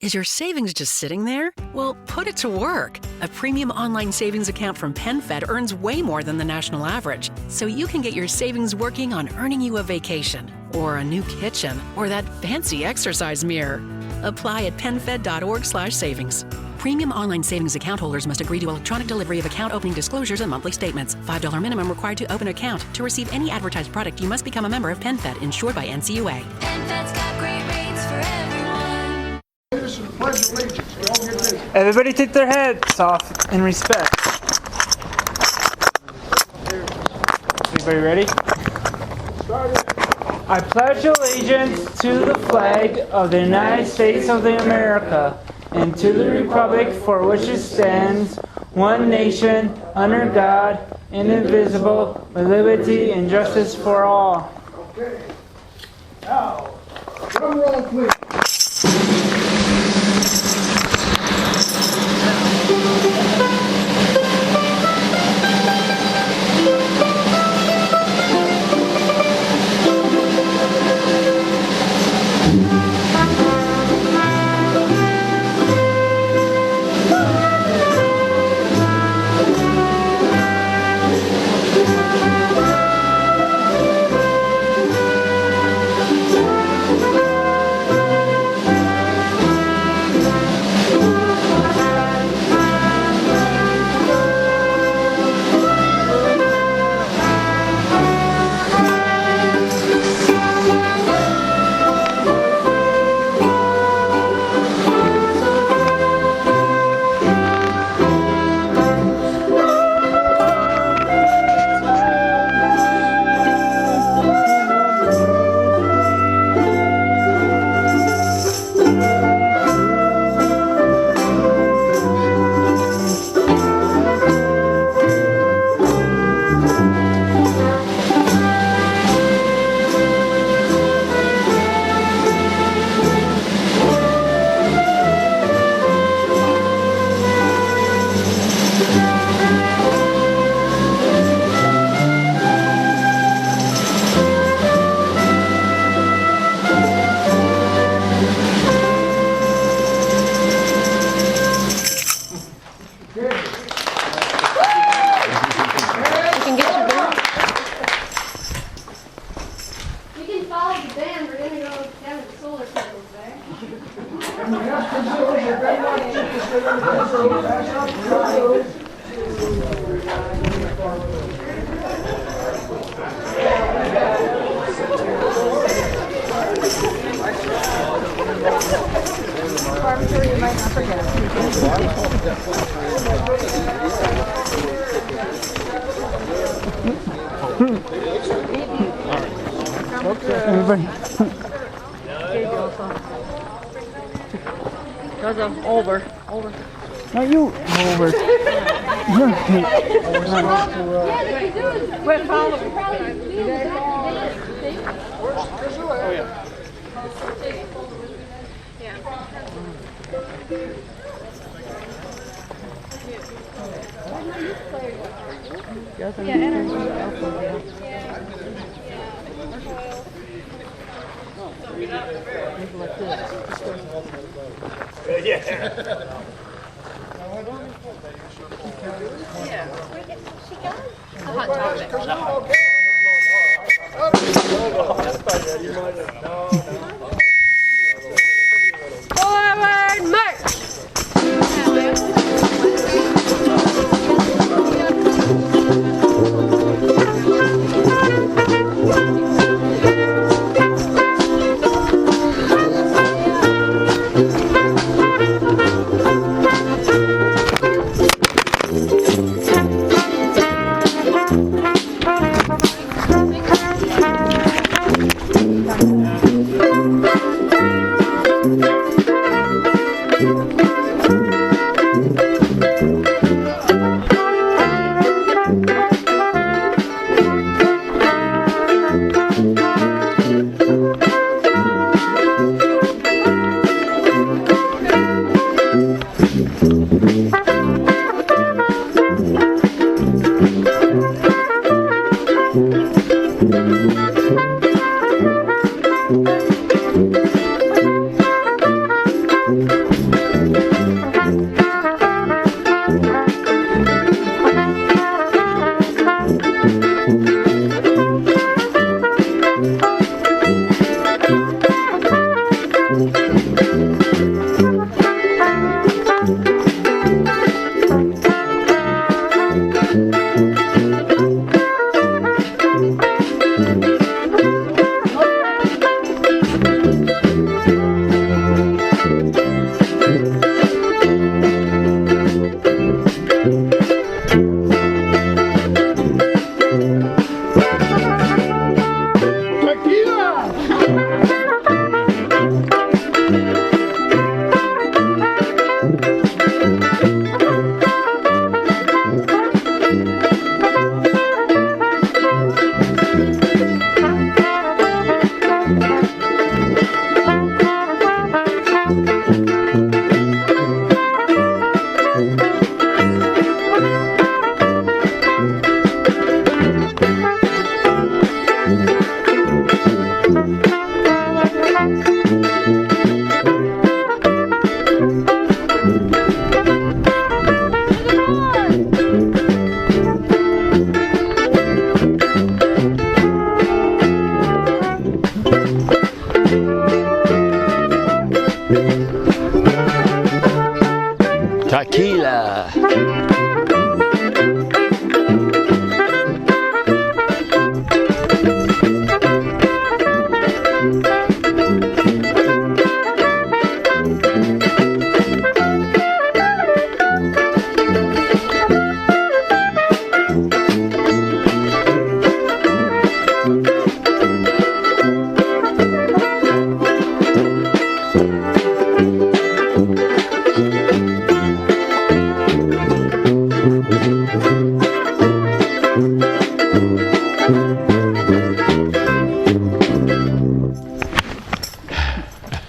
Is your savings just sitting there? Well, put it to work. A premium online savings account from PenFed earns way more than the national average, so you can get your savings working on earning you a vacation, or a new kitchen, or that fancy exercise mirror. Apply at PenFed.org/savings. Premium online savings account holders must agree to electronic delivery of account opening disclosures and monthly statements. $5 minimum required to open an account. To receive any advertised product, you must become a member of PenFed, insured by NCUA. PenFed's got great rates for everyone. Everybody take their hats off in respect. Everybody ready? I pledge allegiance to the flag of the United States of America and to the republic for which it stands, one nation, under God, indivisible, with liberty and justice for all. Okay. Now, drum roll, please. Everybody. Over. No, you over. Wait, follow me. Oh, yeah. Forward march! Tequila.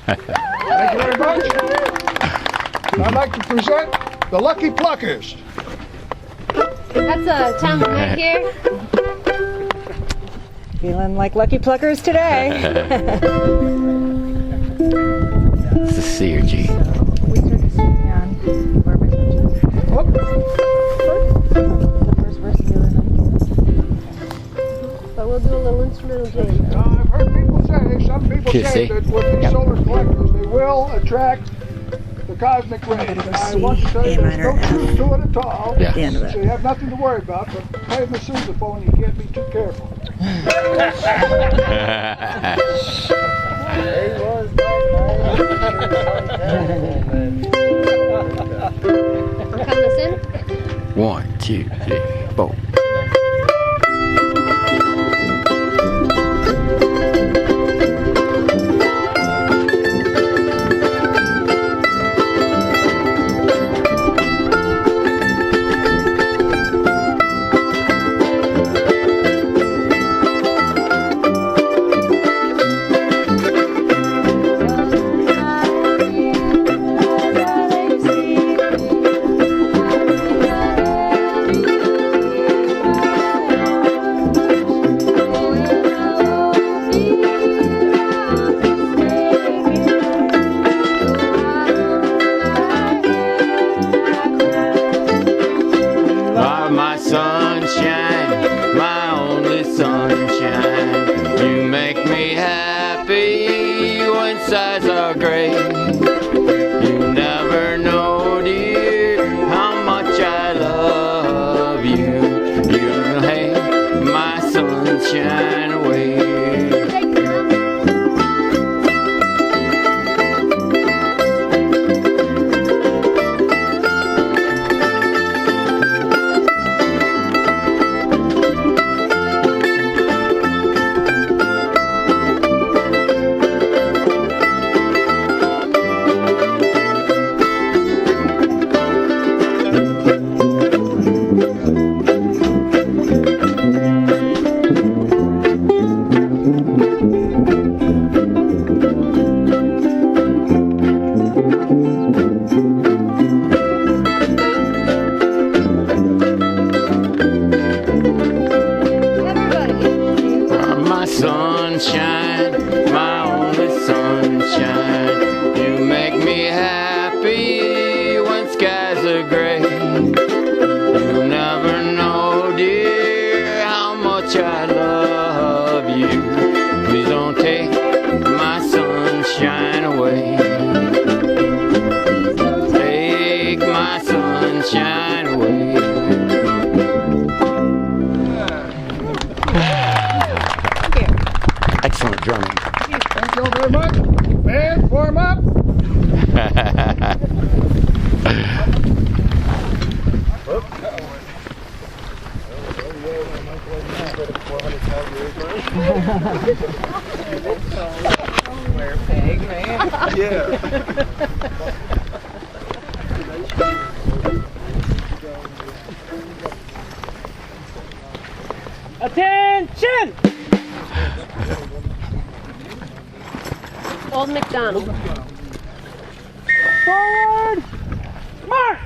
Thank you very much. I'd like to present the Lucky Pluckers. That's a town right here. Feeling like lucky pluckers today. It's the Synergy. But we'll do a little instrumental jam. Now, I've heard people say, some people Kids say say. that with these Yep. solar collectors, they will attract the cosmic rays. go I C, want to say A there's no minor, truth to it at all. Yeah. The end of So it. you have nothing to worry about, but playing the sousaphone, you can't be too careful. I'm counting us in. 1, 2, 3, 4. Action! Old MacDonald. Forward! March!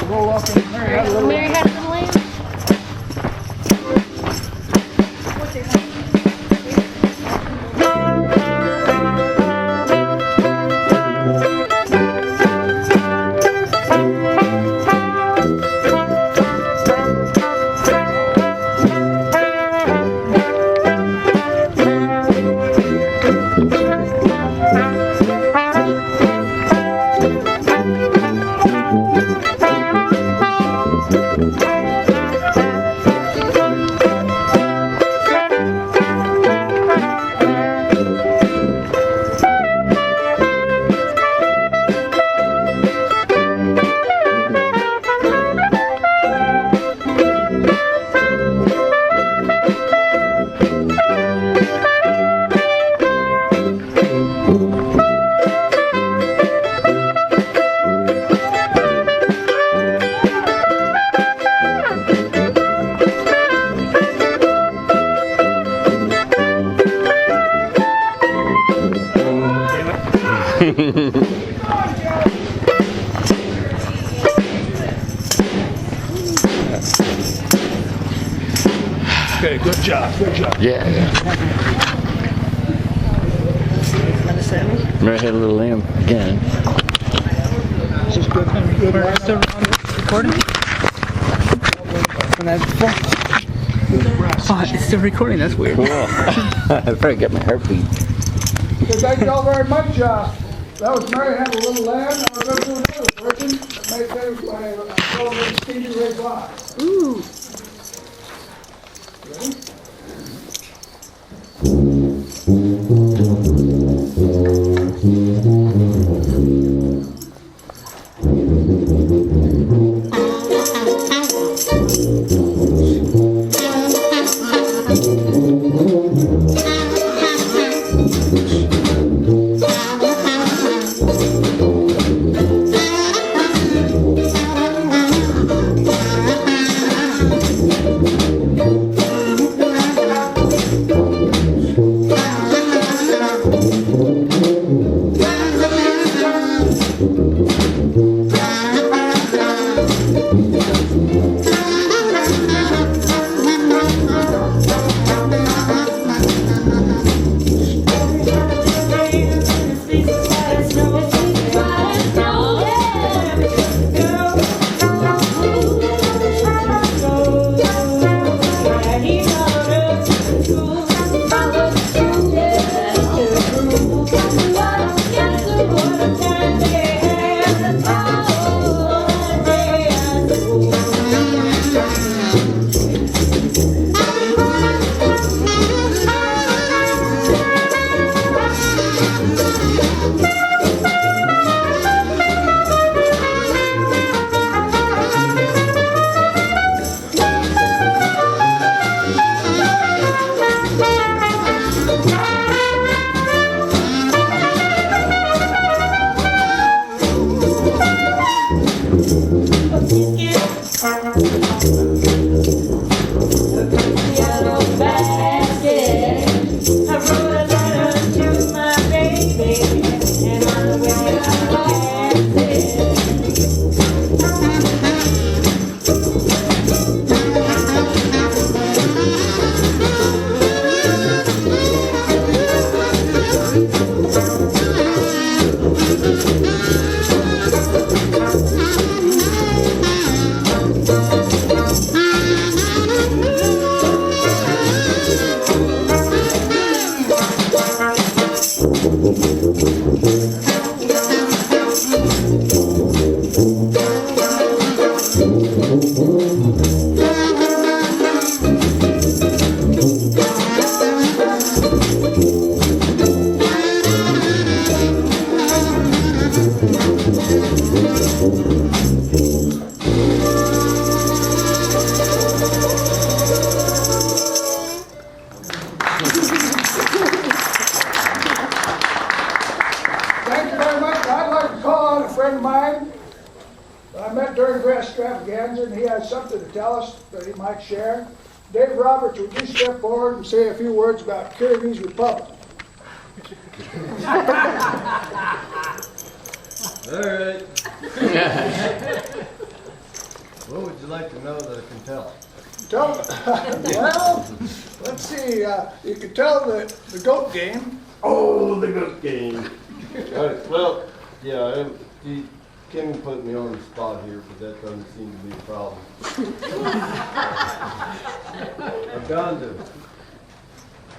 Roll up and Mary had a little. Mary had a little lamb. Okay, good job, good job. Yeah. Mary had a little lamb again. Is this good? Good, We're still recording? Oh, it's still recording. That's weird. Cool. I better get my heartbeat. Okay, thank you all very much. That was Mary had a little lamb. Now we're going to do another version that may say Stevie Ray Vaughan. Ooh. Thank you very much. I'd like to call on a friend of mine that I met during Grass Extravaganza, and he has something to tell us that he might share. Dave Roberts, would you step forward and say a few words about Kyrgyz Republic? All right. What would you like to know that I can tell? Well, let's see. You can tell the goat game. Oh, the goat game. All right, well, yeah, you can put me on the spot here, but that doesn't seem to be a problem.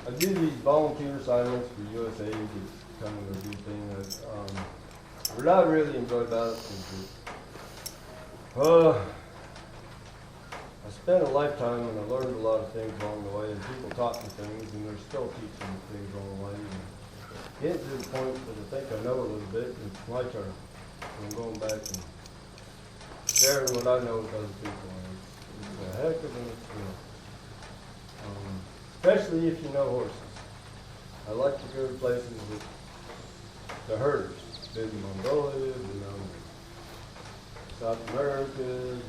I do these volunteer assignments for USA, it's kind of a good thing. What I really enjoy about it is that, I spent a lifetime and I learned a lot of things along the way, and people taught me things, and they're still teaching me things along the way. And getting to the point that I think I know a little bit, and it's my turn. So I'm going back and sharing what I know with other people. And it's a heck of an experience. Especially if you know horses. I like to go to places with the herders. Been in Mongolia, been in South America, and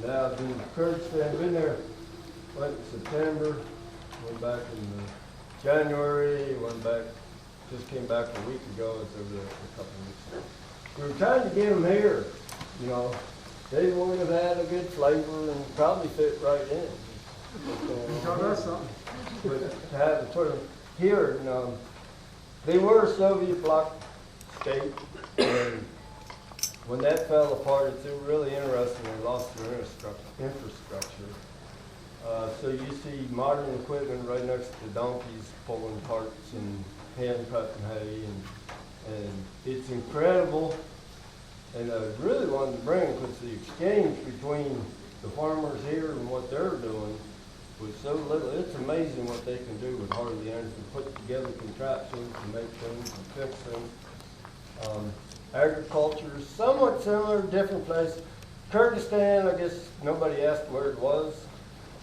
now I've been to Kyrgyzstan. Been there, went in September, went back in January, went back, just came back a week ago. It's over there for a couple of weeks ago. We were trying to get them here, you know. They would have had a good flavor and probably fit right in. But to have to put them here, you know, they were a Soviet bloc state, and when that fell apart, it's really interesting. They lost their infrastructure. So you see modern equipment right next to donkeys pulling carts and hand cutting hay, and it's incredible. And I really wanted to bring it because the exchange between the farmers here and what they're doing was so little. It's amazing what they can do with hardly anything, put together contraptions to make things and fix things. Agriculture is somewhat similar, different place. Kyrgyzstan, I guess nobody asked where it was.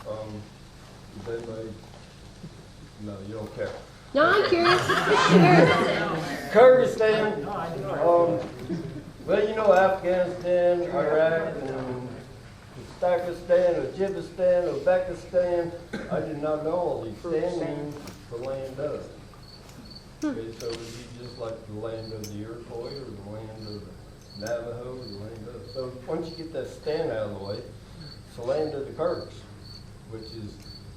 Does anybody? No, you don't care. No, I'm curious. Kyrgyzstan, well, you know, Afghanistan, Iraq, and Pakistan, Tajikistan, Uzbekistan. I did not know all these. Stan means the land of. Okay, so it would be just like the land of the Iroquois or the land of the Navajo or the land of. So once you get that Stan out of the way, it's the land of the Kyrgyz, which is,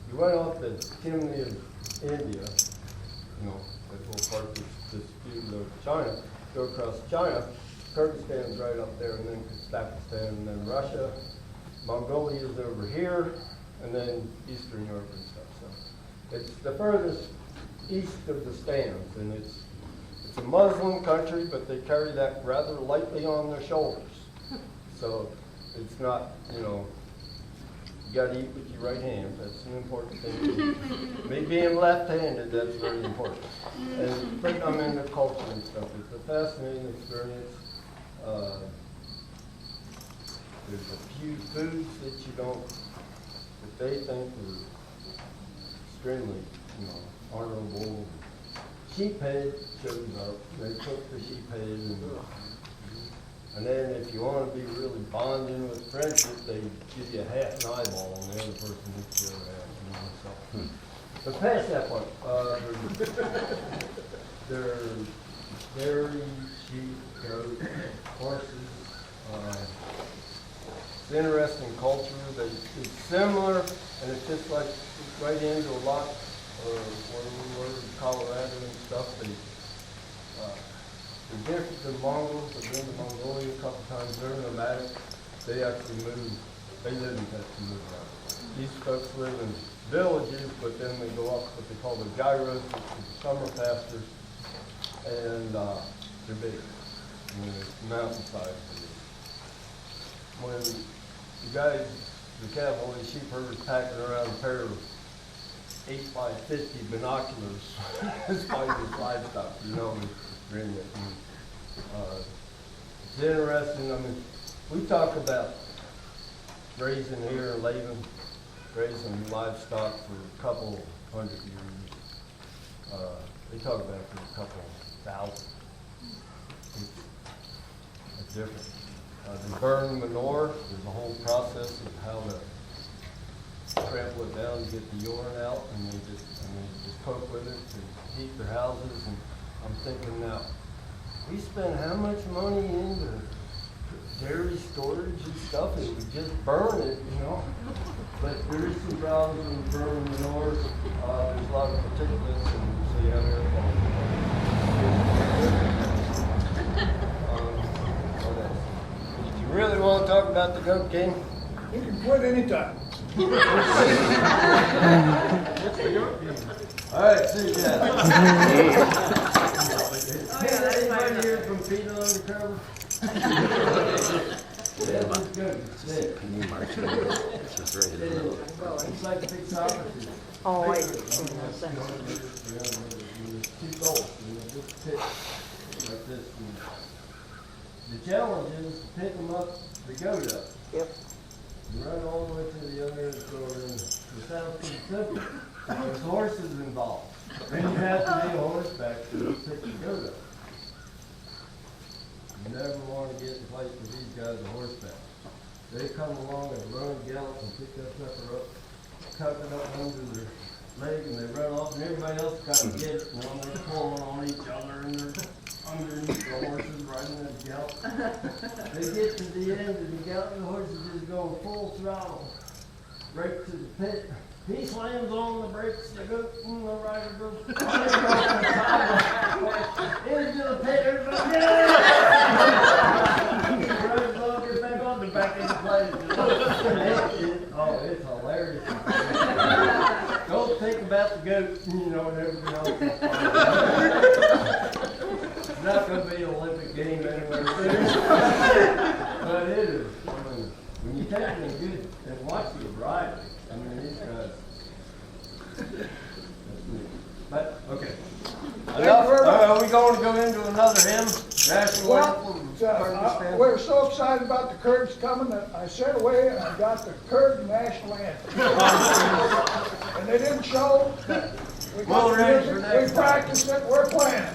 you went off the Timney of India, you know, that whole part that's disputed over China, go across China, Kyrgyzstan's right up there, and then Kazakhstan, and then Russia. Mongolia is over here, and then Eastern Europe and stuff. So it's the furthest east of the stands, and it's a Muslim country, but they carry that rather lightly on their shoulders. So it's not, you know, you got to eat with your right hand. That's an important thing. Me being left-handed, that's very important. And but I'm into culture and stuff. It's a fascinating experience. There's a few foods that you don't, that they think are extremely, you know, honorable. Sheep head shows up. They cook the sheep head, and And then if you want to be really bonding with friendship, they give you a half an eyeball and the other person gets the other half. You know, so. But past that part, there's dairy, sheep, goat, horses. It's interesting culture. It's similar, and it fits like right into a lot. When we were in Colorado and stuff, they're different than Mongols. I've been to Mongolia a couple times. They're nomadic. They actually move. They live in actually move around. These folks live in villages, but then they go up what they call the gyros, which is the summer pastures, and they're big. I mean, it's mountainside. When the guys, the cavalry sheep herders packing around a pair of 8x50 binoculars as far as livestock, you know, bring it. It's interesting. I mean, we talk about grazing here in Laban, grazing livestock for a couple hundred years. They talk about it for a couple thousand. It's different. They burn manure. There's a whole process of how to trample it down to get the urine out, and they just cook with it to heat their houses. And I'm thinking now, we spend how much money into dairy storage and stuff, and we just burn it, you know? But there is some problems when you burn manure. There's a lot of particulates, and so you have air quality. If you really want to talk about the Goat King, You can quit anytime. all right, see you guys. Anybody here from Peanut Undercover? Yeah, that's good. It's like a big soccer field. Oh, I Two goals, just pitch like this. The challenge is to pick them up, the goat up. Yep. You run all the way to the other end and throw it in. It sounds pretty simple. There's horses involved. Then you have to be a horseback to pick the goat up. You never want to get in place with these guys on horseback. They come along and run, gallop, and pick that sucker up, tuck it up under their leg, and they run off, and everybody else kind of gets it, you know, they're pulling on each other, and they're underneath the horses riding that gallop. They get to the end, and the horses is going full throttle, right to the pit. He slams on the brakes, the goat and the rider goes into the pit, everybody, yeah! Rides off, gets back on, they're back in the place. It's hilarious. Don't think about the goat, you know, and everything else. It's not going to be an Olympic game anywhere soon. But it is. I mean, when you take them good and watch the ride, I mean, these guys. But, okay. Are we going to go into another hymn? National anthem? We're so excited about the Kurds coming that I sat away and I got the Kurd national anthem. And they didn't show that we got the music, we practiced it, we're playing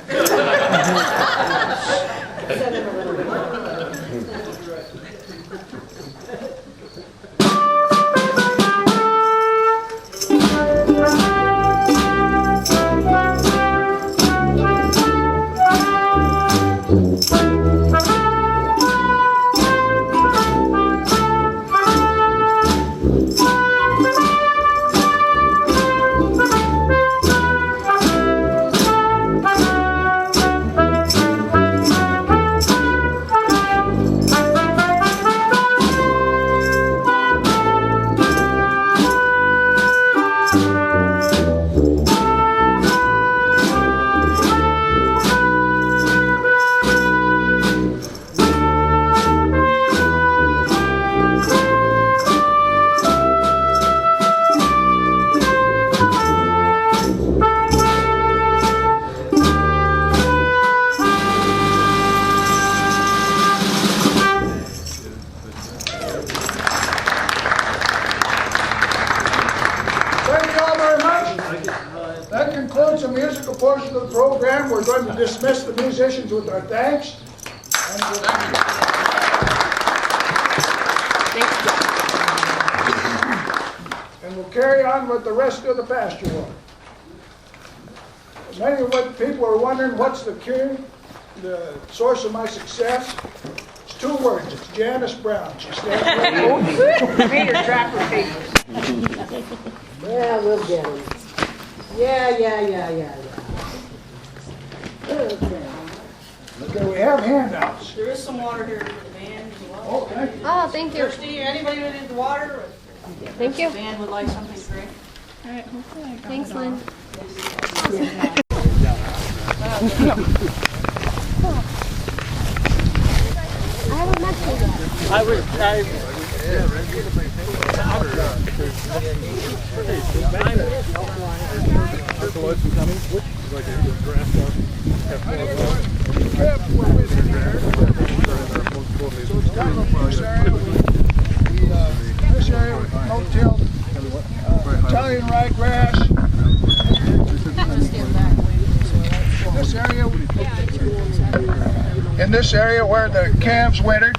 The musical portion of the program. We're going to dismiss the musicians with our thanks. And and we'll carry on with the rest of the pasture water. Many of what people are wondering, what's the cure, the source of my success? It's 2 words. It's Janice Brown. She stands right Yeah, we'll get him. Yeah. Okay, we have handouts. There is some water here for the band as well. Oh, thank you. Oh, thank you. Thirsty? Anybody who needs water? Thank you. The band would like something to drink. Thanks, Lynn. I haven't met you yet. This area with no-till, Italian ryegrass. In this area where the calves wintered,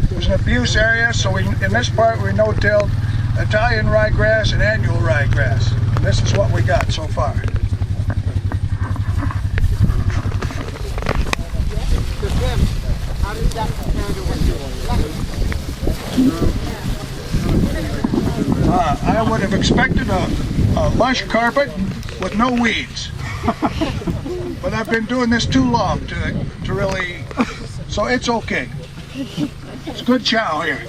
there's an abuse area, so in this part we no-tilled Italian ryegrass and annual ryegrass. This is what we got so far. How does that compare to what I would have expected a lush carpet with no weeds. But I've been doing this too long to really, so it's okay. It's good chow here.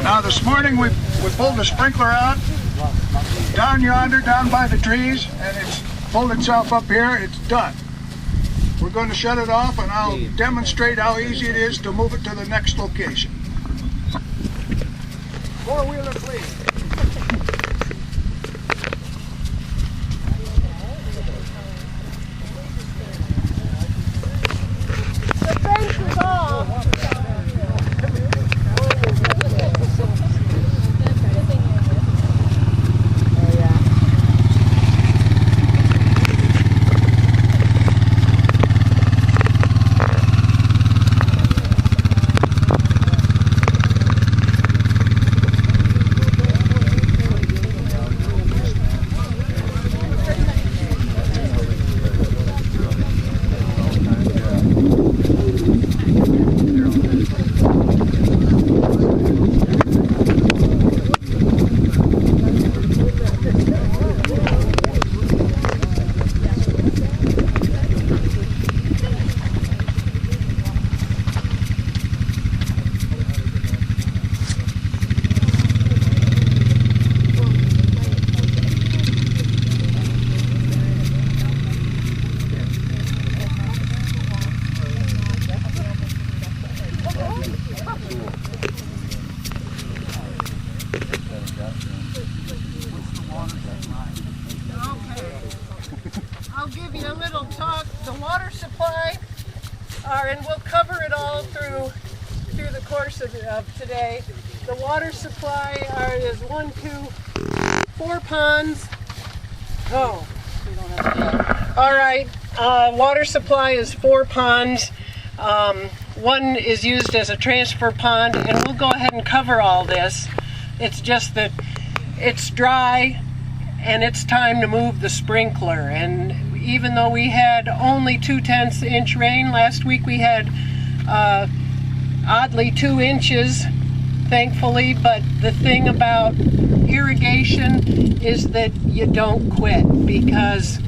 Now this morning we pulled the sprinkler out down yonder, down by the trees, and it's pulled itself up here. It's done. We're going to shut it off, and I'll demonstrate how easy it is to move it to the next location. Four-wheeler, please. The fence is off. I'll give you a little talk. The water supply, and we'll cover it all through the course of today. The water supply is 1, 2, 4 ponds. Oh, we don't have to. All right. Water supply is 4 ponds. One is used as a transfer pond, and we'll go ahead and cover all this. It's just that it's dry and it's time to move the sprinkler. And even though we had only 2/10 inch rain, last week we had oddly 2 inches, thankfully. But the thing about irrigation is that you don't quit, because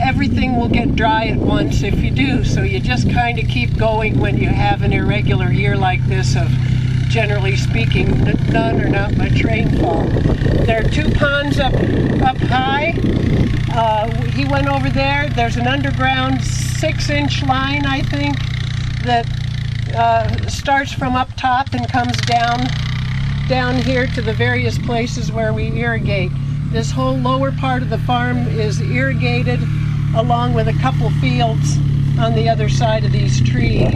everything will get dry at once if you do. So you just kind of keep going when you have an irregular year like this of, generally speaking, none or not much rainfall. There are 2 ponds up high. He went over there. There's an underground 6-inch line, I think, that starts from up top and comes down here to the various places where we irrigate. This whole lower part of the farm is irrigated along with a couple fields on the other side of these trees.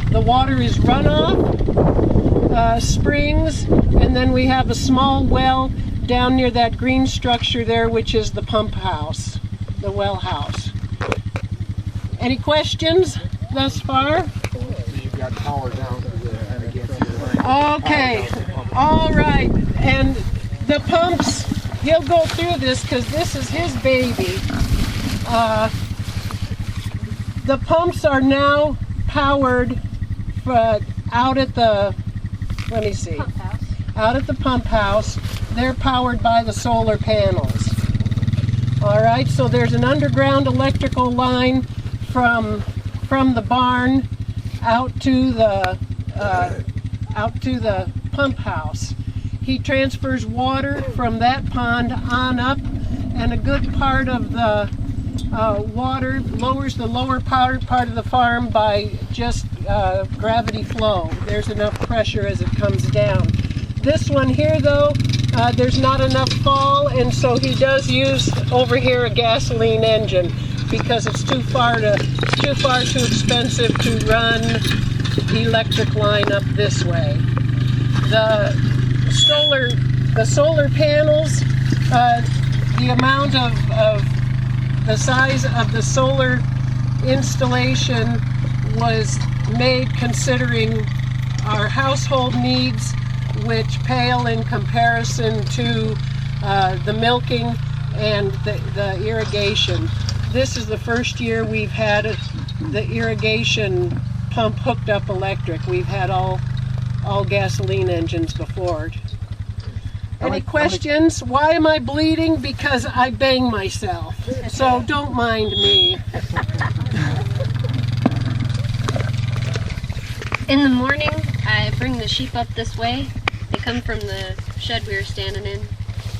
The water is runoff, springs, and then we have a small well down near that green structure there, which is the pump house, the well house. Any questions thus far? You've got power down to the Okay, all right, and the pumps, he'll go through this because this is his baby. The pumps are now powered out at the, let me see, out at the pump house. They're powered by the solar panels. All right, so there's an underground electrical line from the barn out to the pump house. He transfers water from that pond on up, and a good part of the water lowers the lower part of the farm by just gravity flow. There's enough pressure as it comes down. This one here, though, there's not enough fall, and so he does use over here a gasoline engine because it's too expensive to run electric line up this way. The solar panels, the amount of the size of the solar installation was made considering our household needs, which pale in comparison to the milking and the irrigation. This is the first year we've had the irrigation pump hooked up electric. We've had all gasoline engines before. Any questions? Why am I bleeding? Because I bang myself. So don't mind me. In the morning, I bring the sheep up this way. They come from the shed we were standing in.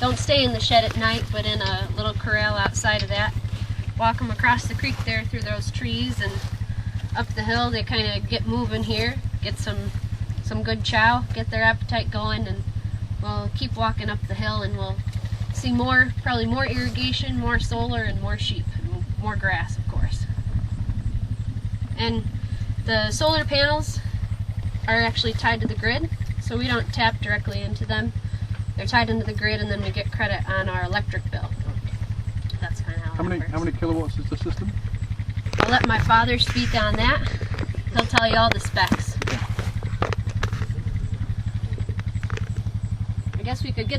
Don't stay in the shed at night, but in a little corral outside of that. Walk them across the creek there through those trees and up the hill. They kind of get moving here, get some good chow, get their appetite going, and we'll keep walking up the hill and we'll see probably more irrigation, more solar, and more sheep, and more grass, of course. And the solar panels are actually tied to the grid, so we don't tap directly into them. They're tied into the grid, and then we get credit on our electric bill. That's kind of how it works. How many kilowatts is the system? I'll let my father speak on that. He'll tell you all the specs. I guess we could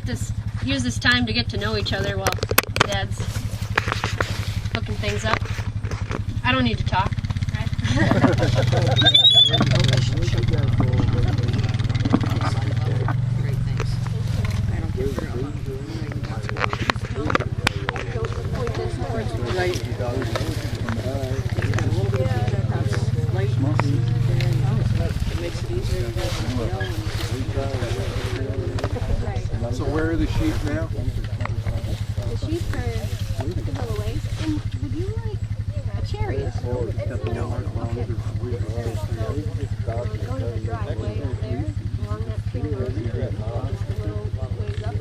use this time to get to know each other while Dad's hooking things up. I don't need to talk, right? So where are the sheep now? The sheep are a little ways. And would you like a cherry? Go to the driveway up there, along that tree road, just a little ways up.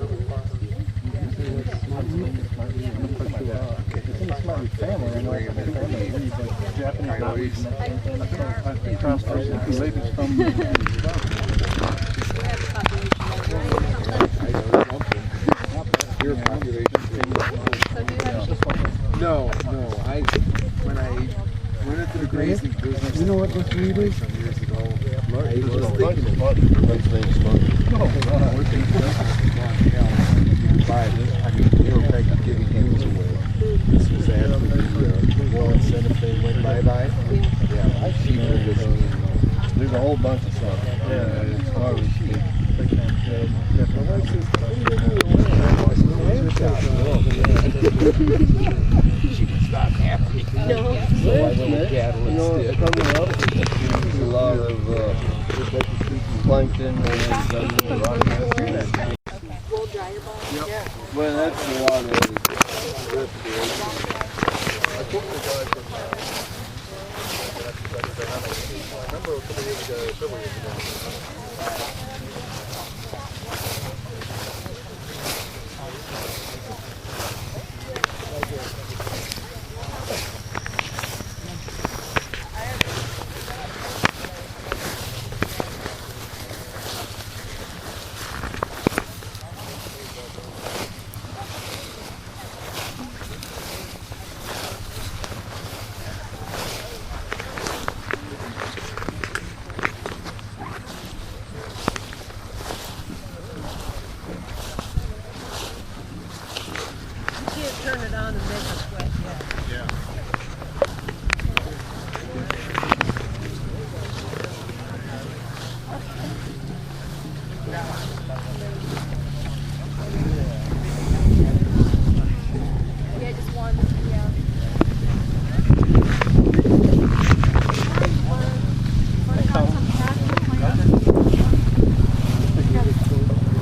No. When I went into the grazing business, you know what this weed is? Some years ago, I was thinking about it. They were practically giving hands away. This was after the war incentive thing went bye-bye. Yeah, I've seen there's a whole bunch of stuff. Yeah, it's hardly sheep. She can stop happening. No. So I went cattle instead. Coming up, there's a lot of plankton and We'll dry your ball. yep. Well, that's a lot of it. That's good. I took the guy from I remember a couple years ago, several years ago. Yeah, just one. Yeah.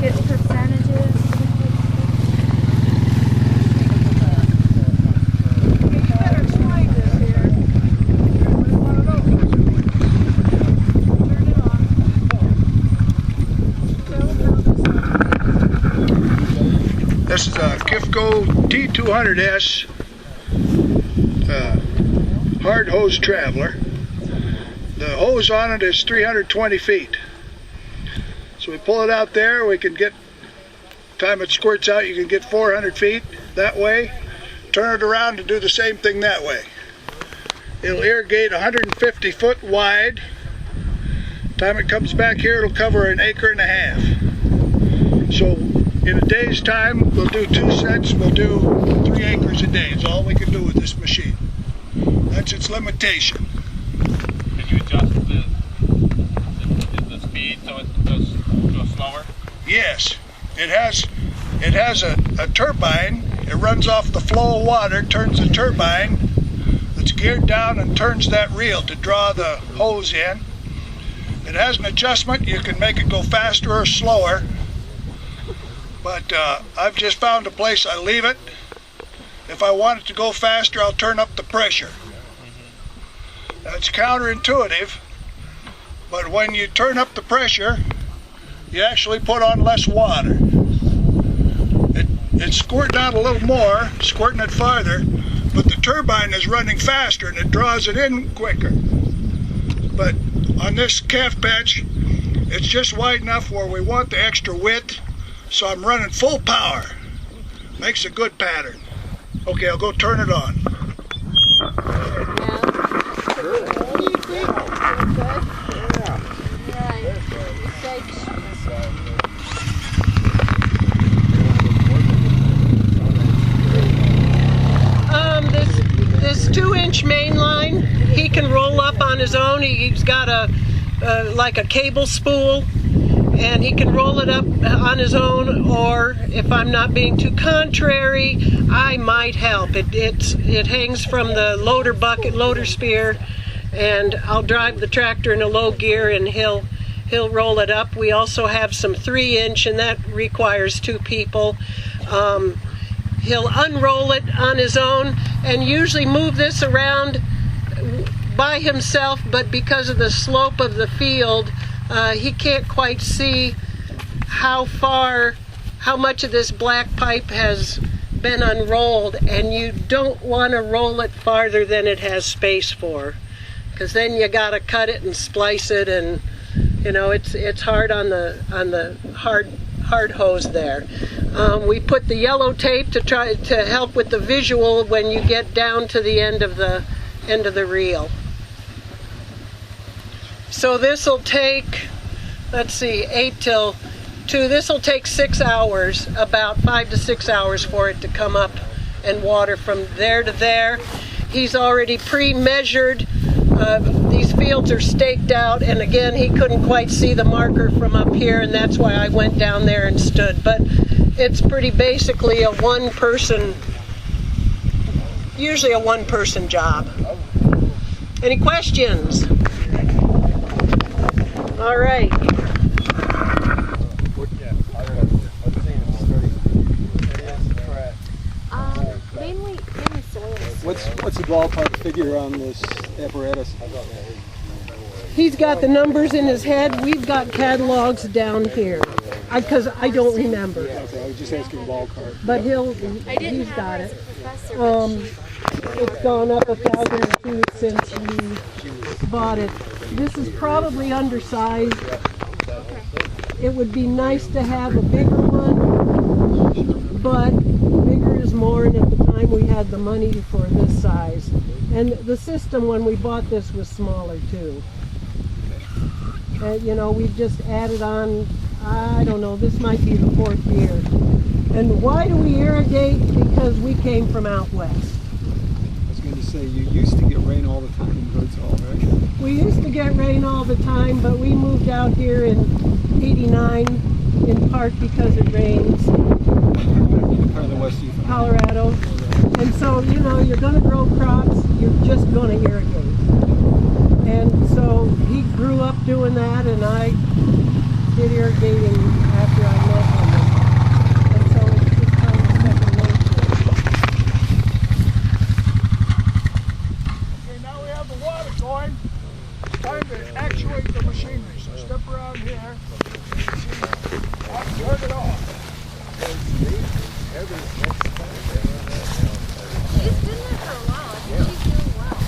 Get percentages. This is a Kifco T200S hard hose traveler. The hose on it is 320 feet. So we pull it out there, we can get, time it squirts out, you can get 400 feet that way. Turn it around and do the same thing that way. It'll irrigate 150 foot wide. Time it comes back here, it'll cover 1.5 acres. So in a day's time, we'll do 2 sets, we'll do 3 acres a day. It's all we can do with this machine. That's its limitation. Can you adjust the speed so it goes slower? Yes, it has a turbine. It runs off the flow of water, turns the turbine that's geared down and turns that reel to draw the hose in. It has an adjustment. You can make it go faster or slower. But I've just found a place I leave it. If I want it to go faster, I'll turn up the pressure. That's counterintuitive, but when you turn up the pressure, you actually put on less water. It's squirting out a little more, squirting it farther, but the turbine is running faster and it draws it in quicker. But on this calf patch, it's just wide enough where we want the extra width, so I'm running full power. Makes a good pattern. Okay, I'll go turn it on. This 2-inch main line, he can roll up on his own. He's got like a cable spool, and he can roll it up on his own, or if I'm not being too contrary, I might help. It hangs from the loader bucket, loader spear, and I'll drive the tractor in a low gear and he'll roll it up. We also have some 3-inch, and that requires 2 people. He'll unroll it on his own and usually move this around by himself, but because of the slope of the field, he can't quite see how much of this black pipe has been unrolled, and you don't want to roll it farther than it has space for, because then you got to cut it and splice it, and you know it's hard on the hard hose there. We put the yellow tape to try to help with the visual when you get down to the end of the reel. So this will take, let's see, 8 till 2. This will take 6 hours, about 5 to 6 hours for it to come up and water from there to there. He's already pre-measured. These fields are staked out, and again, he couldn't quite see the marker from up here, and that's why I went down there and stood. But it's pretty basically a usually a one-person job. Any questions? All right. Mainly soils. What's the ballpark figure on this apparatus? He's got the numbers in his head. We've got catalogs down here, because I don't remember. Okay, I was just asking ballpark. But he's got it. It's gone up 1,000 feet since we bought it. This is probably undersized. It would be nice to have a bigger one, but bigger is more, and at the time we had the money for this size. And the system when we bought this was smaller too. You know, we've just added on, I don't know, this might be the 4th year. And why do we irrigate? Because we came from out west. I was going to say, you used to get rain all the time in Birdsall, right? We used to get rain all the time, but we moved out here in '89, in part because it rains. Colorado. And so, you know, you're going to grow crops, you're just going to irrigate. And so he grew up doing that, and I did irrigating after I met him. And so it's just kind of second nature. Okay, now we have the water going. It's time to actuate the machinery. So step around here. Turn it off. She's been there for a while. I think she's doing well.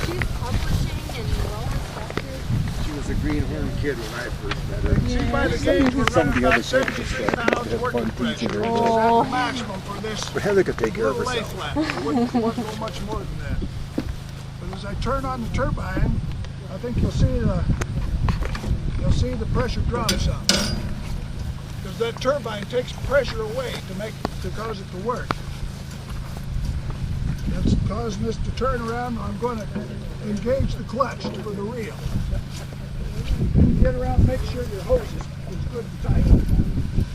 She's publishing and all this stuff too. She was a greenhorn kid when I first met her. See, by the gauge, we're Some of running the other about services 76 that pounds have working fun pressure. teaching her. This is at the maximum for this But Heather could take care of little lathe herself. flat. It wouldn't go much more than that. But as I turn on the turbine, I think you'll see the pressure drop some. Because that turbine takes pressure away to cause it to work. That's causing this to turn around. I'm going to engage the clutch for the reel. Get around, make sure your hose is good and tight. You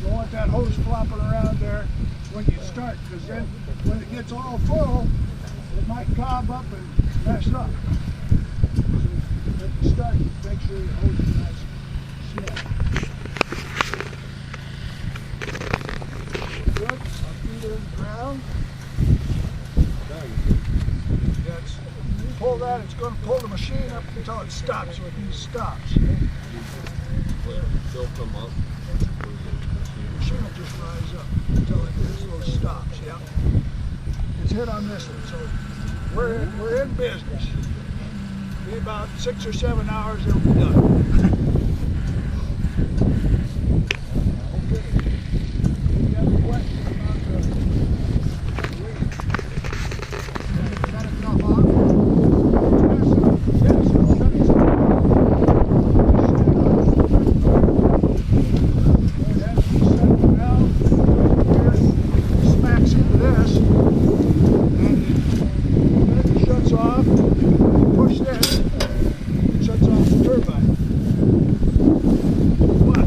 don't want that hose flopping around there when you start, because then when it gets all full, it might cob up and mess up. So at the start, make sure your hose is nice and slow. Good. Our feet are in the ground. Yes. Pull that, it's going to pull the machine up until it stops, so it stops. They'll come up. The machine will just rise up until it stops, yeah. It's hit on this one, so we're in business. Be about 6 or 7 hours, it'll be done. Okay. You have a question about the shut itself off? Yes, it'll shut itself off. Smacks into this, and then it shuts off. Push this, it shuts off the turbine. But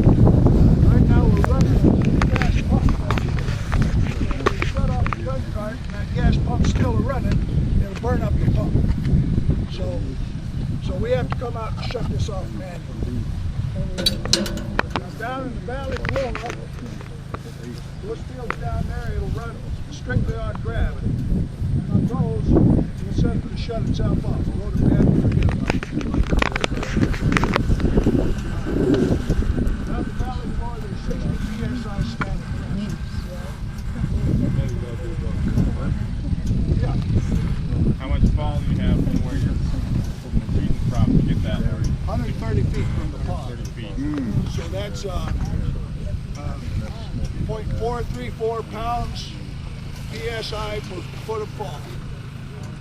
right now we're running a gas pump. If we shut off the gun cart and that gas pump's still running, it'll burn up the pump. So we have to come out and shut this off manually. Now down in the valley below, those fields down there, it'll run strictly on gravity. And on those, we'll set it to shut itself off. We'll go to bed and forget about it. Down the valley below, there's 60 psi standard pressure. Yeah. How much fall do you have from where you're feeding from to get that? 130 feet from the pond. 30 feet. So that's 0.434 pounds psi per foot of fall.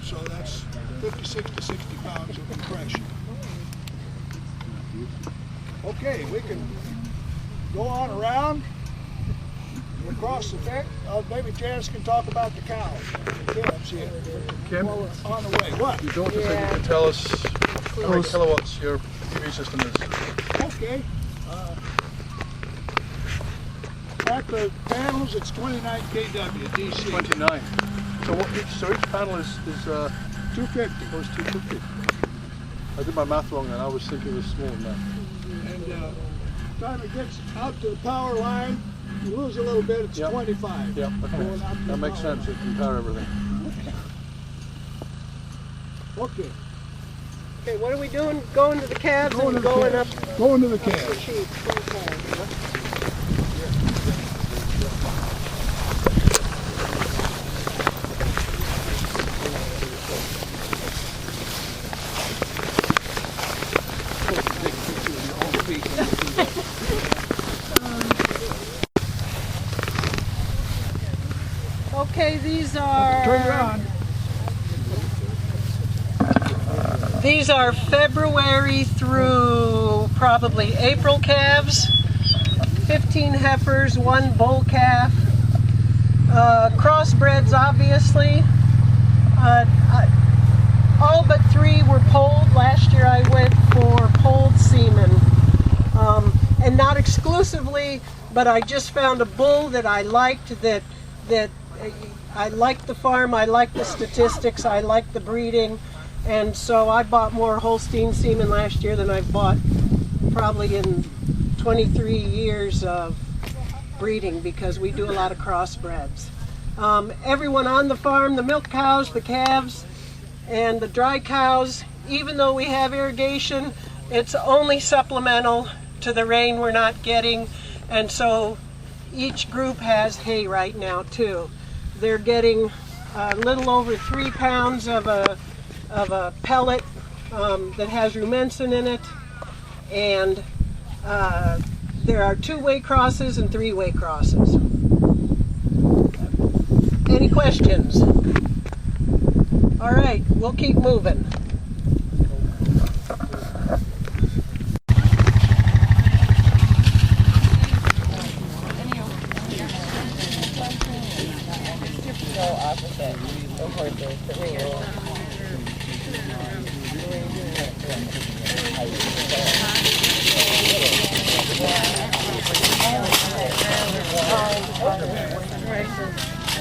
So that's 56 to 60 pounds of compression. Okay, we can go on around across the deck. Maybe Janice can talk about the cows. Caleb's here. Kim? While we're on the way. What? You don't think you can tell us how many kilowatts your PV system is? Okay. At the panels, it's 29 kW DC. 29. So each panel is 250. Oh, it's 250. I did my math wrong and I was thinking it was smaller than that. And time it gets out to the power line, you lose a little bit, it's 25. Yep, okay. That makes sense to compare everything. Okay. Okay, what are we doing? Going to the cabs Going and to the going cabs. up Going to the up the cabs. sheets. Okay. Okay, these are February through probably April calves. 15 heifers, 1 bull calf. Crossbreds, obviously. All but 3 were polled. Last year I went for polled semen. and not exclusively, but I just found a bull that I liked, that I liked the farm, I liked the statistics, I liked the breeding, and so I bought more Holstein semen last year than I've bought probably in 23 years of breeding, because we do a lot of crossbreds. Everyone on the farm, the milk cows, the calves, and the dry cows, even though we have irrigation, it's only supplemental to the rain we're not getting, and so each group has hay right now too. They're getting a little over 3 pounds of a pellet that has rumensin in it, and there are 2-way crosses and 3-way crosses. Any questions? All right, we'll keep moving.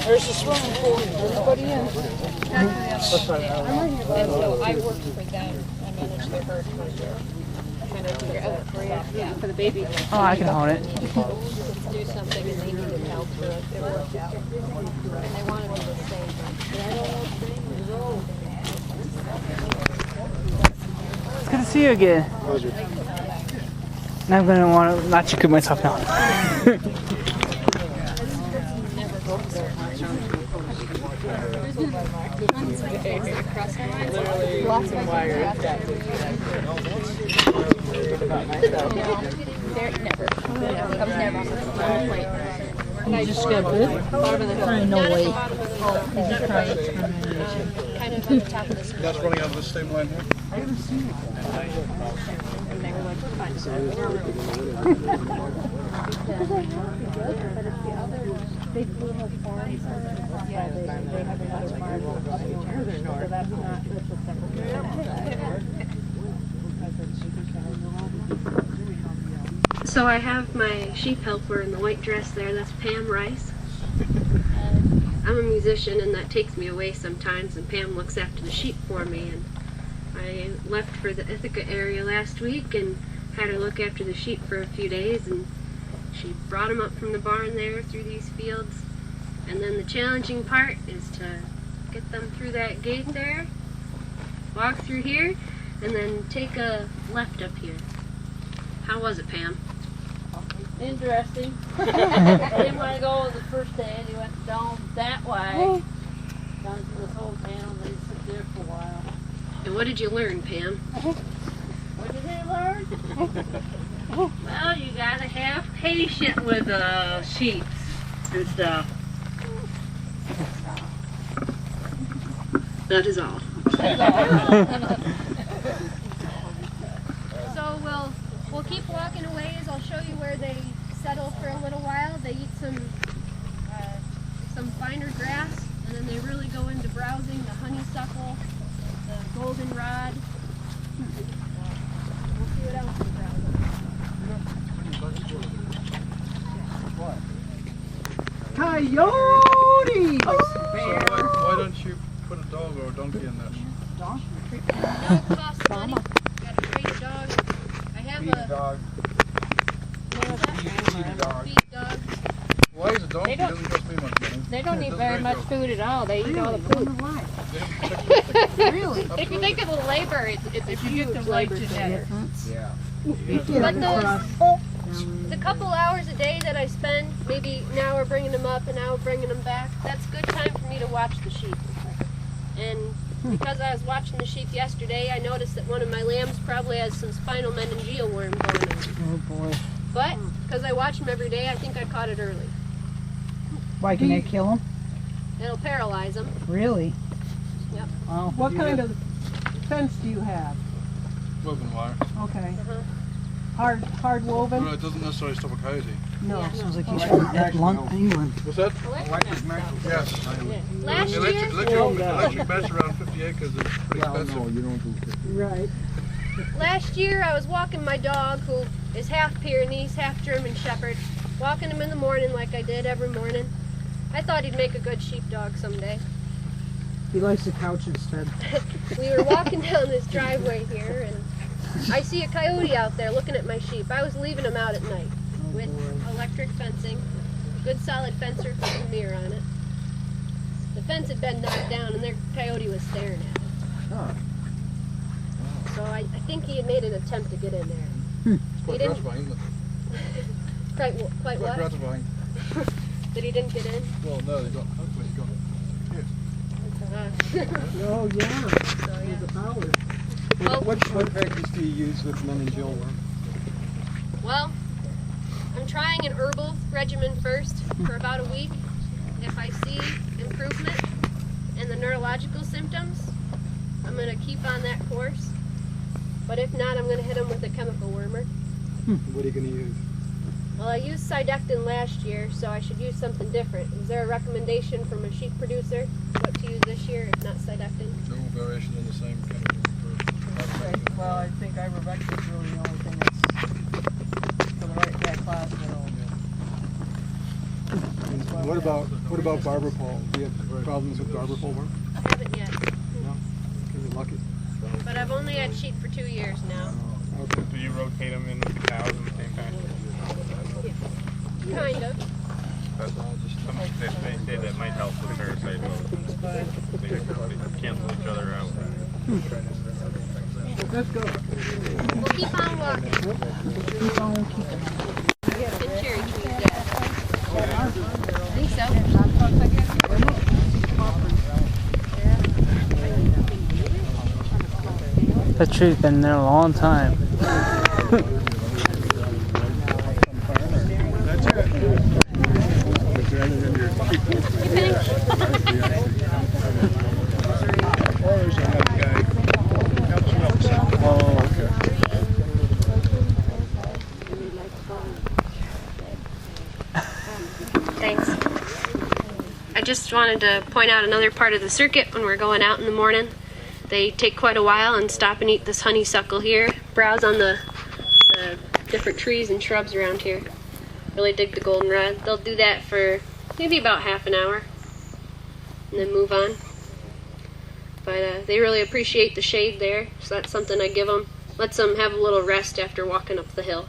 There's a swimming pool. Everybody in. And so I worked for them. I managed their herd for a year. For the baby. Oh, I can hold it. To do something and they needed help, so it worked out. And they wanted me to stay. It's good to see you again. Now I'm going to want to not cook myself now. Lots of wires. Never. I just got good. No way. Kind of on the top of this. That's running out of the same line here? And they were like, fine. They flew her farms. Yeah, they have another farm. So that's not the separate. So I have my sheep helper in the white dress there. That's Pam Rice. I'm a musician, and that takes me away sometimes, and Pam looks after the sheep for me. And I left for the Ithaca area last week and had her look after the sheep for a few days, and she brought them up from the barn there through these fields. And then the challenging part is to get them through that gate there, walk through here, and then take a left up here. How was it, Pam? Interesting. I didn't want to go the first day, and he went down that way, down to this whole town, they sit there for a while. And what did you learn, Pam? What did they learn? Well, you gotta have patience with the sheep and stuff. That is all. So we'll keep walking a ways. I'll show you where they settle for a little while. They eat some finer grass, and then they really go into browsing the honeysuckle, the goldenrod. We'll see what else they browse. Coyotes! So why don't you put a dog or a donkey in there? No, it costs money. Gotta trade a dog. I have Feed a dog. Feed a dog. feed dog. Why is a donkey? It doesn't cost me much money. They don't eat That's very great, much though. food at all. They eat all the food. Really? If you think of the labor, it's a huge labor genetics. Yeah. But the couple hours a day that I spend, maybe an hour bringing them up, an hour bringing them back, that's good time for me to watch the sheep. And because I was watching the sheep yesterday, I noticed that one of my lambs probably has some spinal meningeal worm going on. Oh boy. But because I watch them every day, I think I caught it early. Why, can they kill them? It'll paralyze them. Really? Yep. Wow. What kind of fence do you have? Woven wire. Okay. Hard woven? Well, it doesn't necessarily stop a coyote. No. Sounds like he's from England. What's that? Yes. Last year, Electric mesh around 50 acres is pretty expensive. No, you don't do 50. Right. last year I was walking my dog, who is half Pyrenees, half German Shepherd. Walking him in the morning like I did every morning. I thought he'd make a good sheepdog someday. He likes the couch instead. We were walking down this driveway here, and I see a coyote out there looking at my sheep. I was leaving them out at night with electric fencing, a good solid fence with a mirror on it. The fence had been knocked down, and their coyote was staring at it. So I think he had made an attempt to get in there. It's quite gratifying, isn't it? Quite what? Gratifying. That he didn't get in? Well, no, hopefully he got it. Oh, yeah. So, yeah. The power. Well, What practice do you use with men and children? Well, I'm trying an herbal regimen first for about a week. If I see improvement in the neurological symptoms, I'm going to keep on that course. But if not, I'm going to hit them with a chemical wormer. What are you going to use? Well, I used Cydectin last year, so I should use something different. Is there a recommendation from a sheep producer what to use this year, if not Cydectin? No variation in the same chemical. Okay. Well, I think ivermectin is really the only thing that's for the right that class. What about barber pole? Do you have problems with barber pole worm? I haven't yet, No? You're lucky. but I've only had sheep for 2 years now. Okay. Do you rotate them in with the cows in the same pasture? Kind of. They say that might help with parasite load. They cancel each other out. Let's go. We'll keep on walking. Keep on keeping. The cherry trees, yeah. I think so. That tree's been there a long time. Thanks. I just wanted to point out another part of the circuit when we're going out in the morning. They take quite a while and stop and eat this honeysuckle here, browse on the different trees and shrubs around here. Really dig the goldenrod. They'll do that for maybe about half an hour and then move on. But they really appreciate the shade there, so that's something I give them. Lets them have a little rest after walking up the hill.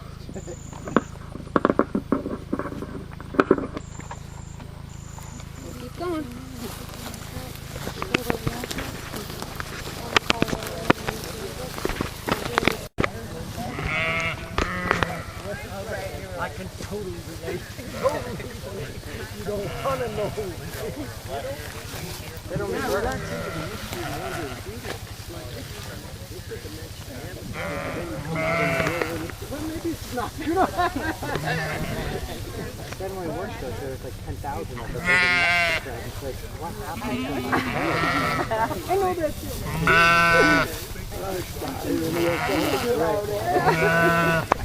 We'll keep going. I can totally relate. You don't want to know. They don't well, maybe it's not. You know. Then when I worked out there, it's like 10,000 of them. It's like, what happened to my head? I know that too.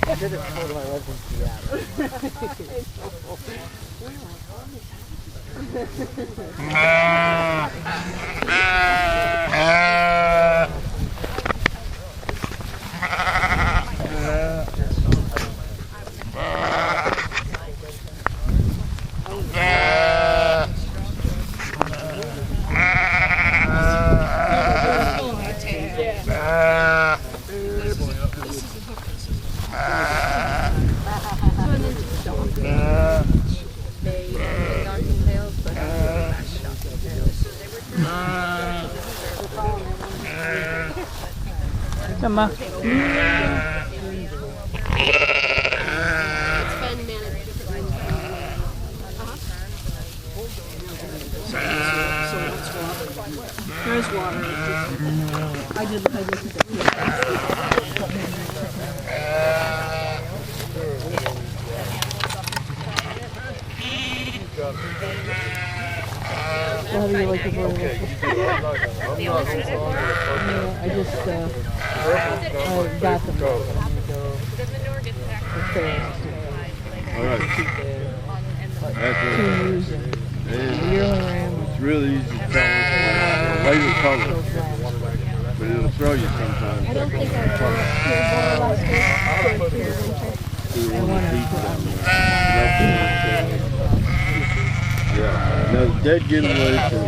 I did it before my Come on. There's water. I looked at How do you like the burger? I just got them. It's really easy to tell the later color, but it'll throw you sometimes. I don't think I see one of the people down there. Yeah. No, dead giveaway to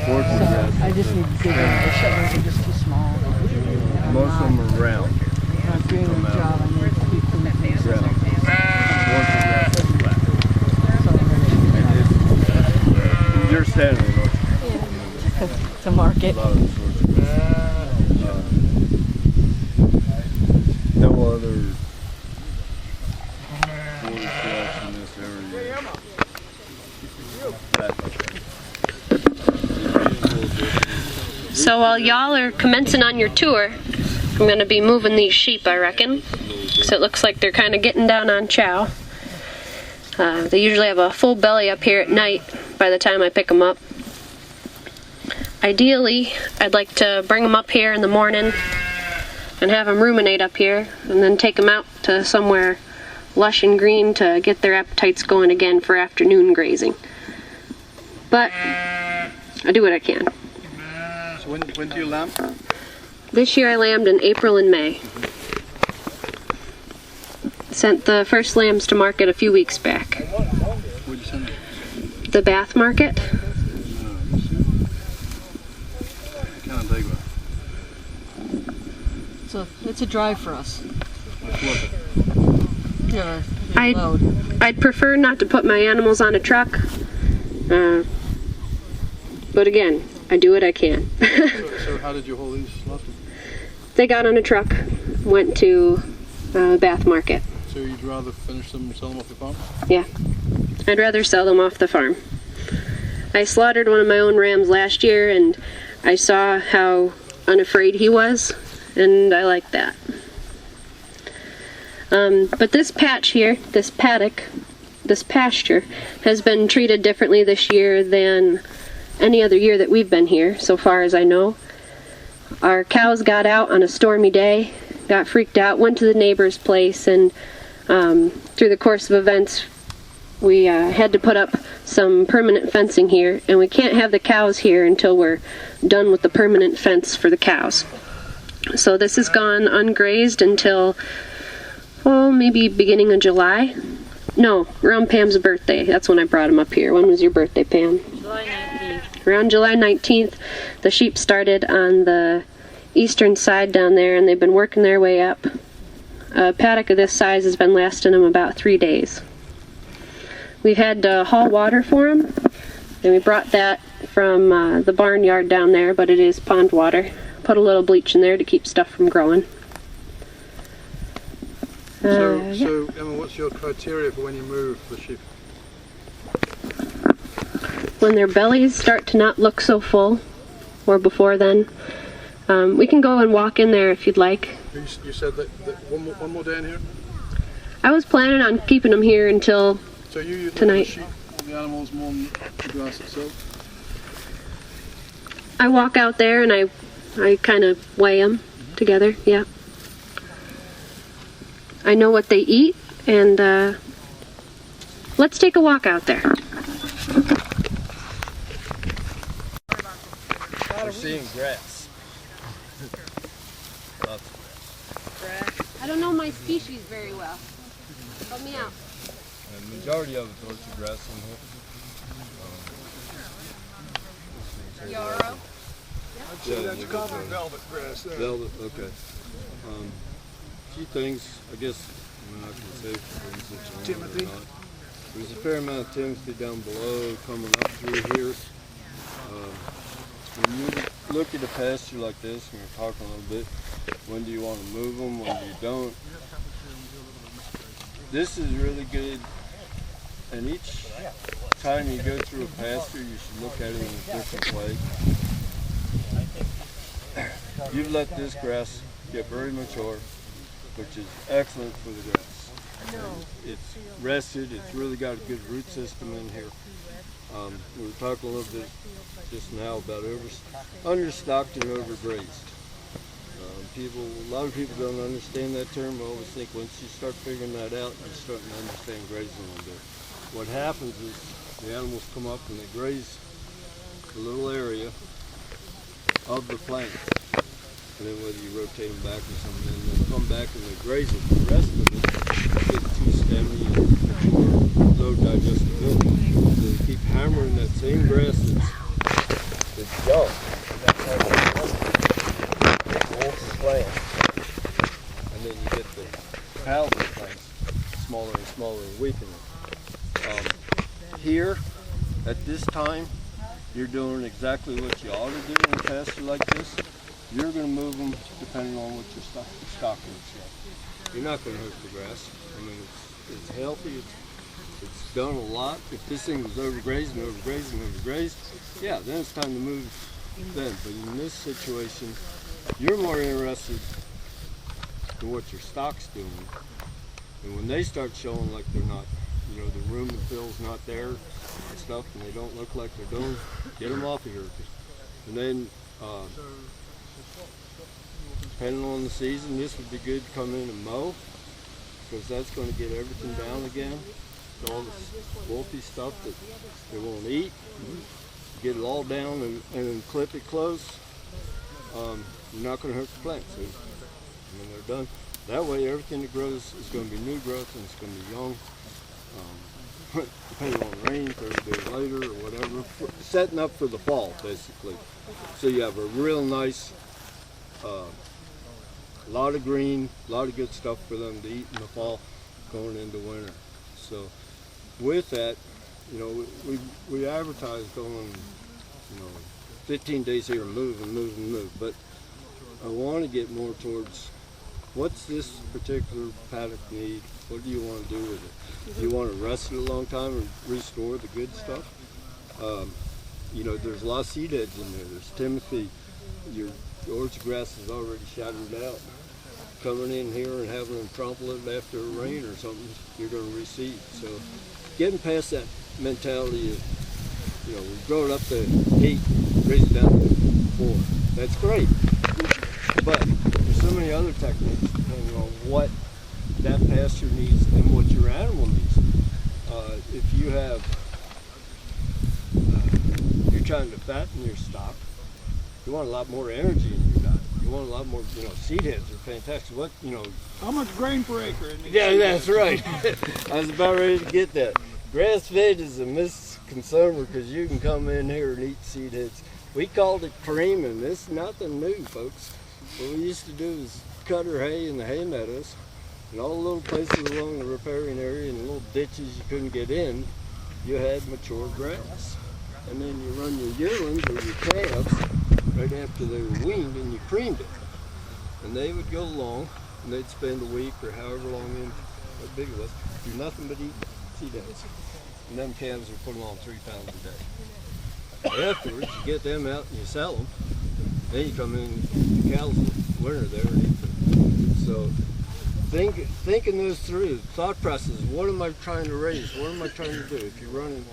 fortune grass. I just need bigger. The shovels are just too small. Most of them are round. I'm doing a job. I need to keep them at these. Fortune grass is flat. And you're standing on To market. a lot of the sorts of no other forage grass in this area. So while y'all are commencing on your tour, I'm going to be moving these sheep, I reckon. So it looks like they're kind of getting down on chow. They usually have a full belly up here at night by the time I pick them up. Ideally, I'd like to bring them up here in the morning and have them ruminate up here and then take them out to somewhere lush and green to get their appetites going again for afternoon grazing. But I do what I can. So when do you lamb? This year I lambed in April and May. Sent the first lambs to market a few weeks back. Where'd you send it? The Bath Market. Canandaigua. So it's a drive for us. Yeah, I'd prefer not to put my animals on a truck. But again, I do what I can. So how did you haul these last week? They got on a truck, went to Bath Market. So you'd rather finish them and sell them off your farm? Yeah, I'd rather sell them off the farm. I slaughtered one of my own rams last year and I saw how unafraid he was, and I like that. But this patch here, this paddock, this pasture, has been treated differently this year than any other year that we've been here, so far as I know. Our cows got out on a stormy day, got freaked out, went to the neighbor's place, and through the course of events, we had to put up some permanent fencing here, and we can't have the cows here until we're done with the permanent fence for the cows. So this has gone ungrazed until, maybe beginning of July. No, around Pam's birthday. That's when I brought him up here. When was your birthday, Pam? July 19th. Around July 19th, the sheep started on the eastern side down there, and they've been working their way up. A paddock of this size has been lasting them about 3 days. We've had to haul water for them, and we brought that from the barnyard down there, but it is pond water. Put a little bleach in there to keep stuff from growing. So Emma, what's your criteria for when you move the sheep? When their bellies start to not look so full, or before then, we can go and walk in there if you'd like. You said that one more day in here? I was planning on keeping them here until So you tonight. The sheep, the animals more than the grass itself? I walk out there and I kind of weigh them together, yeah. I know what they eat, and let's take a walk out there. We're seeing grass. Lots of Grass. I don't know my species very well. Help me out. grass. And the majority of it's orchard grass in here. Yarrow. That's common velvet grass there. Velvet, okay. Few things, I guess, I can say, for instance, Timothy. There's a fair amount of timothy down below coming up through here. When you look at a pasture like this, and we're talking a little bit, when do you want to move them, when do you don't? This is really good, and each time you go through a pasture, you should look at it in a different way. You've let this grass get very mature, which is excellent for the grass. It's rested, it's really got a good root system in here. We were talking a little bit just now about understocked and overgrazed. A lot of people don't understand that term. I always think once you start figuring that out, you're starting to understand grazing a little bit. What happens is the animals come up and they graze a little area of the plant. and then whether you rotate them back or something, then they'll come back and they graze it. The rest of it gets too stemmy and low digestibility. So they keep hammering that same grass that's young. And that's how they plant. And then you get the palatable plants smaller and smaller and weakening. Here, at this time, you're doing exactly what you ought to do in a pasture like this. You're going to move them depending on what your stock looks like. You're not going to hurt the grass. I mean, it's healthy. It's done a lot. If this thing was overgrazed and overgrazed and overgrazed, yeah, then it's time to move then. But in this situation, you're more interested in what your stock's doing. And when they start showing like they're not, you know, the room and fill's not there and stuff, and they don't look like they're doing, get them off of here. And then, depending on the season, this would be good to come in and mow, because that's going to get everything down again. All this wolfy stuff that they won't eat, get it all down and then clip it close. You're not going to hurt the plants. When they're done, that way everything that grows is going to be new growth and it's going to be young. Depending on rain, 30 days later or whatever, setting up for the fall basically. So you have a real nice, lot of green, a lot of good stuff for them to eat in the fall, going into winter. So with that, you know, we advertise going, you know, 15 days here, move and move and move. But I want to get more towards what's this particular paddock need? What do you want to do with it? Do you want to rest it a long time and restore the good stuff? You know, there's a lot of seed heads in there. There's Timothy. Your orchard grass is already shattered out. Coming in here and having them trample it after a rain or something, you're going to reseed. So getting past that mentality of, you know, we grow it up to 8, raise it down to 4. That's great. But there's so many other techniques depending on what that pasture needs and what your animal needs. If you have, you're trying to fatten your stock, you want a lot more energy in your diet. You want a lot more, you know, seed heads are fantastic. What, you know. How much grain per acre? Yeah, that's right. I was about ready to get that. Grass fed is a misconsumer because you can come in here and eat seed heads. We called it creaming. This is nothing new, folks. What we used to do is cut our hay in the hay meadows, and all the little places along the riparian area and little ditches you couldn't get in, you had mature grass. And then you run your yearlings or your calves right after they were weaned and you creamed it. And they would go along and they'd spend a week or however long in, how big it was, do nothing but eat seed heads. And them calves were putting on 3 pounds a day. Afterwards, you get them out and you sell them. Then you come in, the cows in the winter there and eat them. So thinking those through, thought process, what am I trying to raise? What am I trying to do? If you're running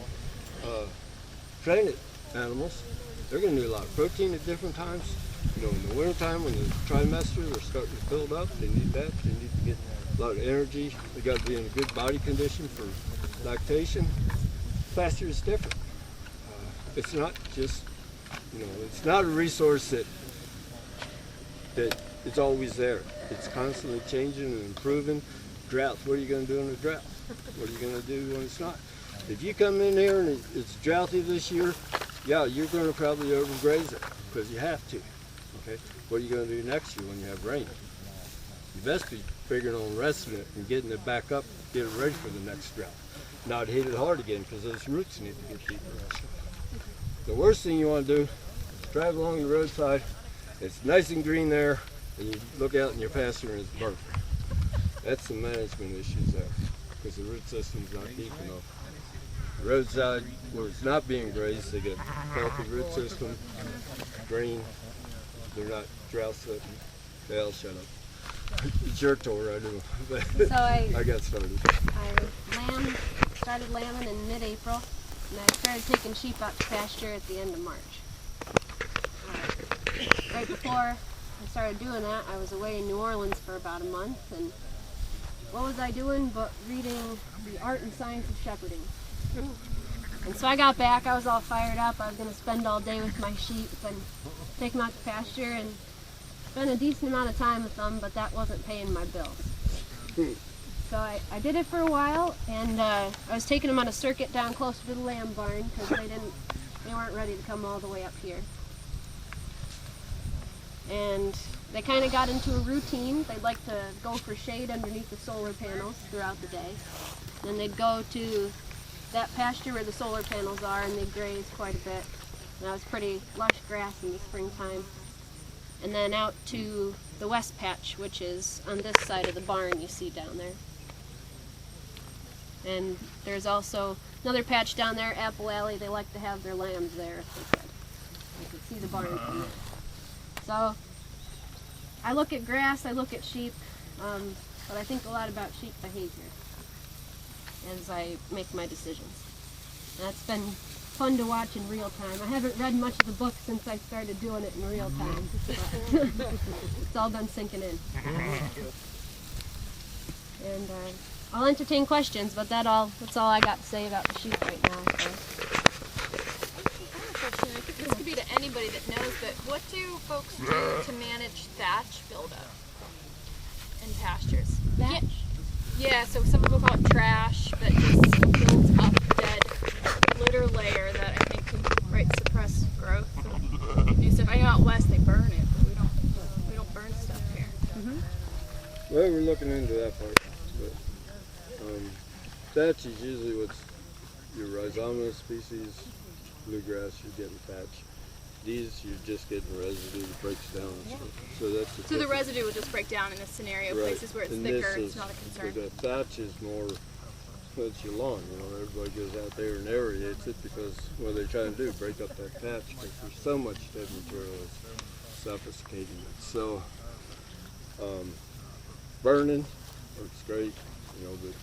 trained animals, they're going to need a lot of protein at different times. You know, in the winter time when the trimester are starting to build up, they need that. They need to get a lot of energy. They got to be in a good body condition for lactation. Pasture is different. It's not just, you know, it's not a resource that it's always there. It's constantly changing and improving. Droughts, what are you going to do in a drought? What are you going to do when it's not? If you come in here and it's drouthy this year, yeah, you're going to probably overgraze it because you have to. Okay, what are you going to do next year when you have rain? You best be figuring on resting it and getting it back up, get it ready for the next drought. Not hit it hard again because those roots need to get deeper. The worst thing you want to do is drive along the roadside. It's nice and green there, and you look out in your pasture and it's burnt. That's the management issues there because the root system's not deep enough. Roadside where it's not being grazed, they get healthy root system, green, they're not drought sitting. They all shut up. It's your tour, I do. So I got started. I started lambing in mid-April, and I started taking sheep out to pasture at the end of March. Right before I started doing that, I was away in New Orleans for about a month, and what was I doing but reading The Art and Science of Shepherding. And so I got back, I was all fired up. I was going to spend all day with my sheep and take them out to pasture, and spent a decent amount of time with them, but that wasn't paying my bills. So I did it for a while, and I was taking them on a circuit down closer to the lamb barn because they weren't ready to come all the way up here. And they kind of got into a routine. They'd like to go for shade underneath the solar panels throughout the day. Then they'd go to that pasture where the solar panels are, and they'd graze quite a bit. And that was pretty lush grass in the springtime. And then out to the west patch, which is on this side of the barn you see down there. And there's also another patch down there, Apple Alley. They like to have their lambs there if they could. You could see the barn from there. So I look at grass, I look at sheep, but I think a lot about sheep behavior as I make my decisions. And that's been fun to watch in real time. I haven't read much of the book since I started doing it in real time. But it's all been sinking in. And I'll entertain questions, but that's all I got to say about the sheep right now. So. Question. I think this could be to anybody that knows, but what do folks do to manage thatch buildup in pastures? Thatch? Yeah, so some people call it trash, but just builds up dead litter layer that I think can suppress growth of new stuff. I know out west they burn it, but we don't burn stuff here. Well, we're looking into that part, but thatch is usually what's your rhizomatous species. Bluegrass, you're getting thatch. These, you're just getting residue that breaks down and stuff. So that's the the residue will just break down in this scenario, right. Places where it's and thicker, this it's not a concern. The thatch is more, well, it's your lawn, you know, everybody goes out there and aerates it because what they're trying to do, break up that thatch, because there's so much dead material, it's suffocating it. So, burning works great, you know, but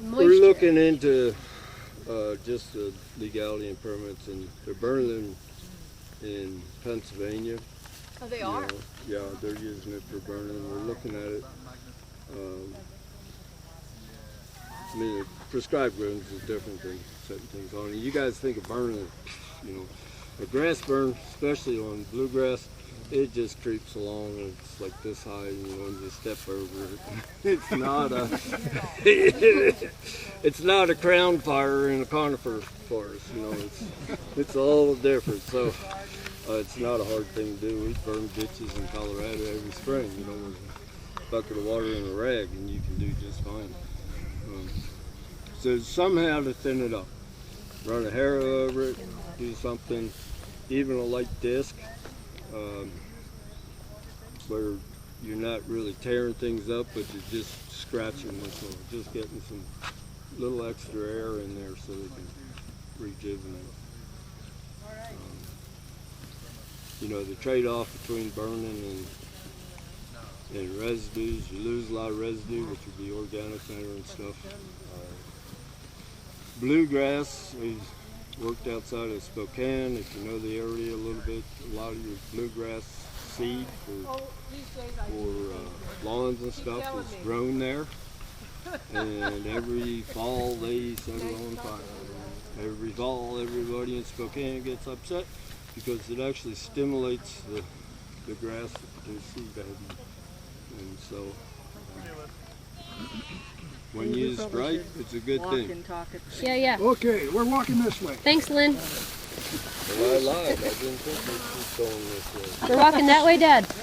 Moisture. we're looking into just the legality and permits, and they're burning them in Pennsylvania. Oh, they are? Yeah, they're using it for burning. We're looking at it. I mean, the prescribed burns is different than setting things on. And you guys think of burning, you know, a grass burn, especially on bluegrass, it just creeps along and it's like this high, and you know, you just step over it. It's not a, it's not a crown fire in a conifer forest, you know, it's all different. So it's not a hard thing to do. We burn ditches in Colorado every spring, you know, with a bucket of water and a rag, and you can do just fine. So somehow to thin it up, run a harrow over it, do something, even a light disc, where you're not really tearing things up, but you're just scratching this one, just getting some little extra air in there so they can rejuvenate. You know, the trade-off between burning and residues, you lose a lot of residue, which would be organic matter and stuff. Bluegrass, we worked outside of Spokane. If you know the area a little bit, a lot of your bluegrass seed for lawns and stuff is grown there. And every fall they set it on fire. Every fall everybody in Spokane gets upset because it actually stimulates the grass to produce seed baby. And so when used right, it's a good thing. Yeah. Okay, we're walking this way. Thanks, Lynn. Well, I lied. I didn't think we was going this way. We're walking that way, Dad. I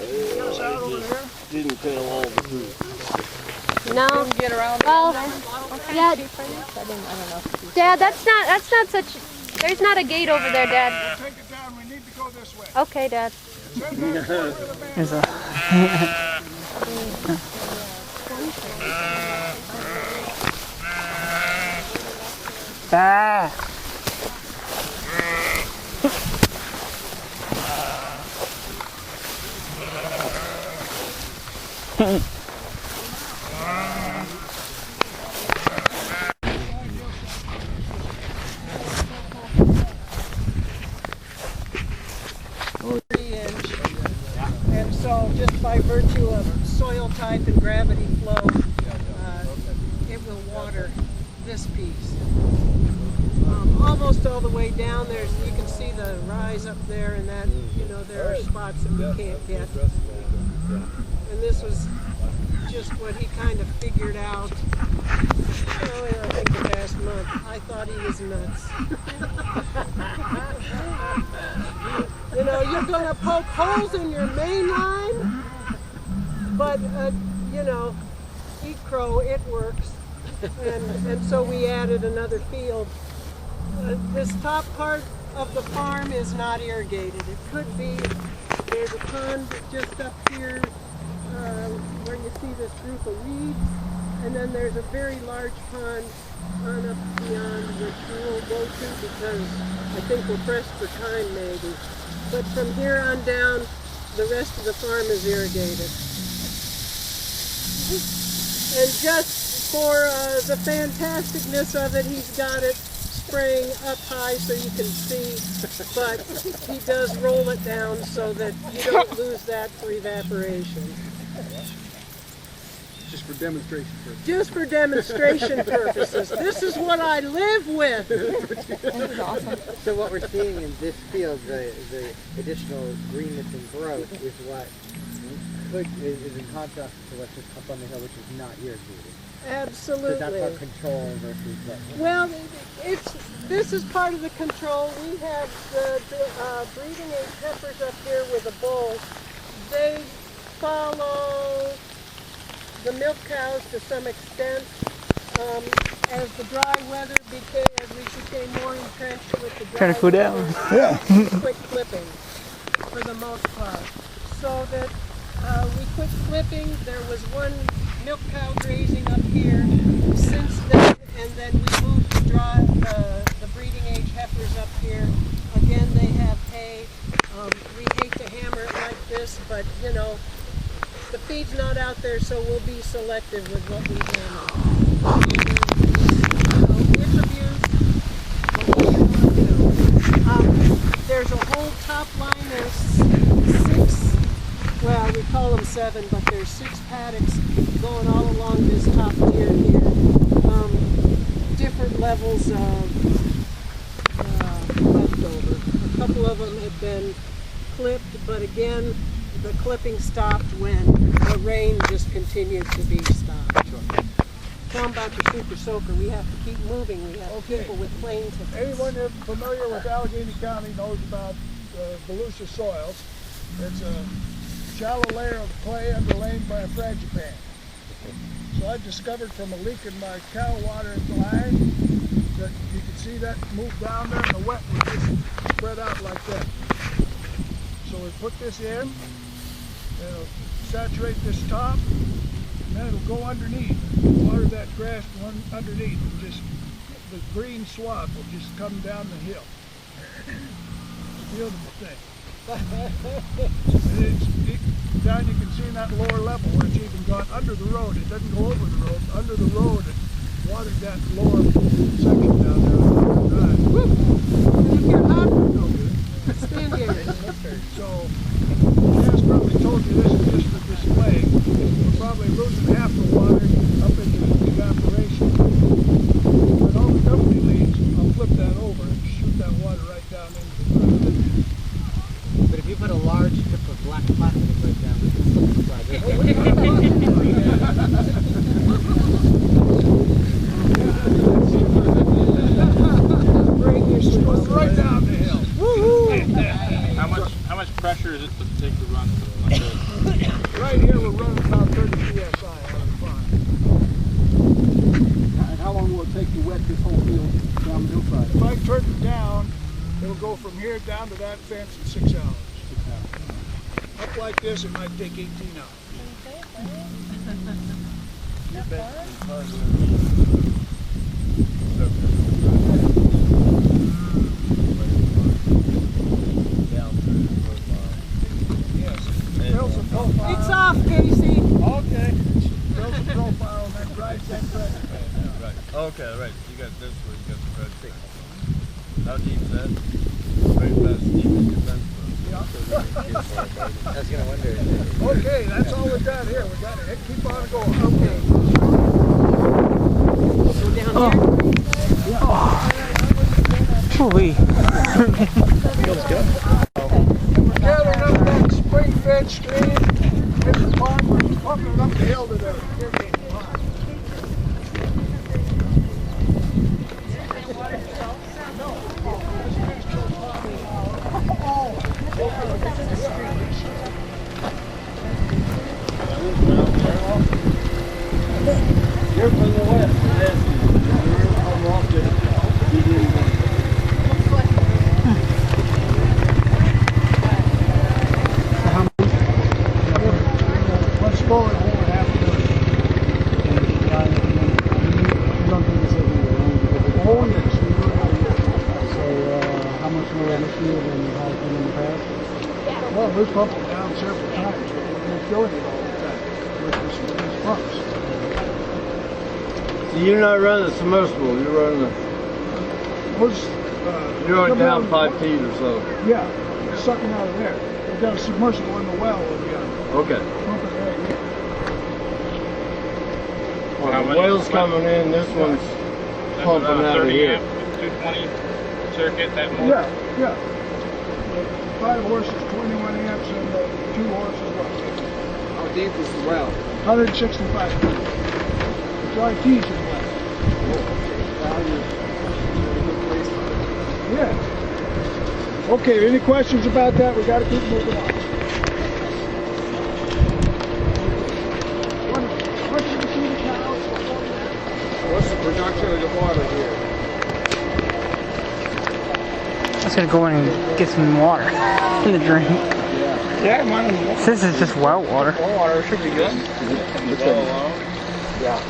didn't tell all the truth. No. Get around well, yeah. I don't know. Dad, that's not such. There's not a gate over there, Dad. Take it down. We need to go this way. Okay, Dad. There's a. Ah. And so just by virtue of soil type and gravity flow, it will water this piece. Almost all the way down there, you can see the rise up there, and that, you know, there are spots that we can't get. And this was just what he kind of figured out. Well, I think the past month. I thought he was nuts. You know, you're going to poke holes in your main line, but, you know, eat crow, it works. And so we added another field. This top part of the farm is not irrigated. It could be. There's a pond just up here where you see this group of weeds, and then there's a very large pond on up beyond which we won't go to because I think we're pressed for time maybe. But from here on down, the rest of the farm is irrigated. And just for the fantasticness of it, he's got it spraying up high so you can see, but he does roll it down so that you don't lose that for evaporation. Just for demonstration purposes. Just for demonstration purposes. This is what I live with. This is awesome. So what we're seeing in this field, the additional greenness and growth is what is in contrast to what's just up on the hill, which is not irrigated. Absolutely. So that's our control versus what? Well, this is part of the control. We have the breeding age heifers up here with a bull. They follow the milk cows to some extent. As the dry weather became, as we became more entrenched with the dry Trying to cool down. Yeah. Quit clipping for the most part. So that we quit clipping. There was one milk cow grazing up here since then, and then we moved the breeding age heifers up here. Again, they have hay. We hate to hammer it like this, but you know, the feed's not out there, so we'll be selective with what we hammer. It's abuse. What do you want to do? There's a whole top line. There's 6. Well, we call them 7, but there's 6 paddocks going all along this top tier here. Different levels of leftover. A couple of them have been clipped, but again, the clipping stopped when the rain just continued to be stopped. Tell them about your super soaker. We have to keep moving. We have people with plane tickets. Anyone that's familiar with Allegheny County knows about Volusia soils. It's a shallow layer of clay underlain by a fragipan. So I discovered from a leak in my cow watering line that you could see that move down there and the wet would just spread out like that. So we put this in, it'll saturate this top, and then it'll go underneath. Water that grass underneath, and just the green swath will just come down the hill. It's a beautiful thing. Down you can see in that lower level where it's even gone under the road. It doesn't go over the road. Under the road, it watered that lower section down there. If you're hot, stand here. So, Jess probably told you this is just for display. We're probably losing half the water up into evaporation. When all the company leaves, I'll flip that over and shoot that water right down into the ground. But if you put a large strip of black plastic right down, we can slip the slide right Goes right down the hill. How much pressure is it to take the run like this? Right here we're running about 30 psi out of the farm. And how long will it take to wet this whole field down the hillside? If I turn it down, it'll go from here down to that fence in 6 hours. Up like this, it might take 18 hours. It's off, Casey. Okay. Build the profile and then drive that track. Right. Okay, right. You got this where you got the red thing. How deep is that? Right about as deep as your fence was. I was going to wonder. Okay, that's all we got here. We got to keep on going. Okay. So down here. Holy. Feels good. We're gathering up that spring fed stream. Pumping it up the hill to the irrigating pond. You're from the west, you're from Washington. You didn't. Let's go and hold half of it. Oh, yes. So, how much more this year than you have been in the past? Well, we pumped it down several times. We're filling it all the time with these pumps. So you're not running the submersible, you're running the... you're running down 5 feet or so. Yeah, sucking out of there. We've got a submersible in the well over here. Okay. Pumping right here. Well, the whale's coming in, this one's pumping out of here. 220 circuit, that motor? Yeah. The 5 horses, 21 amps, and the 2 horses, what? How deep is the well? 165 feet. Dry tees in the well. Yeah. Okay, any questions about that? We got to keep moving on. What's the production of the water here? I'm just gonna go in and get some water in the drink. Yeah, mine. This is just well water. Well water should be good. Yeah.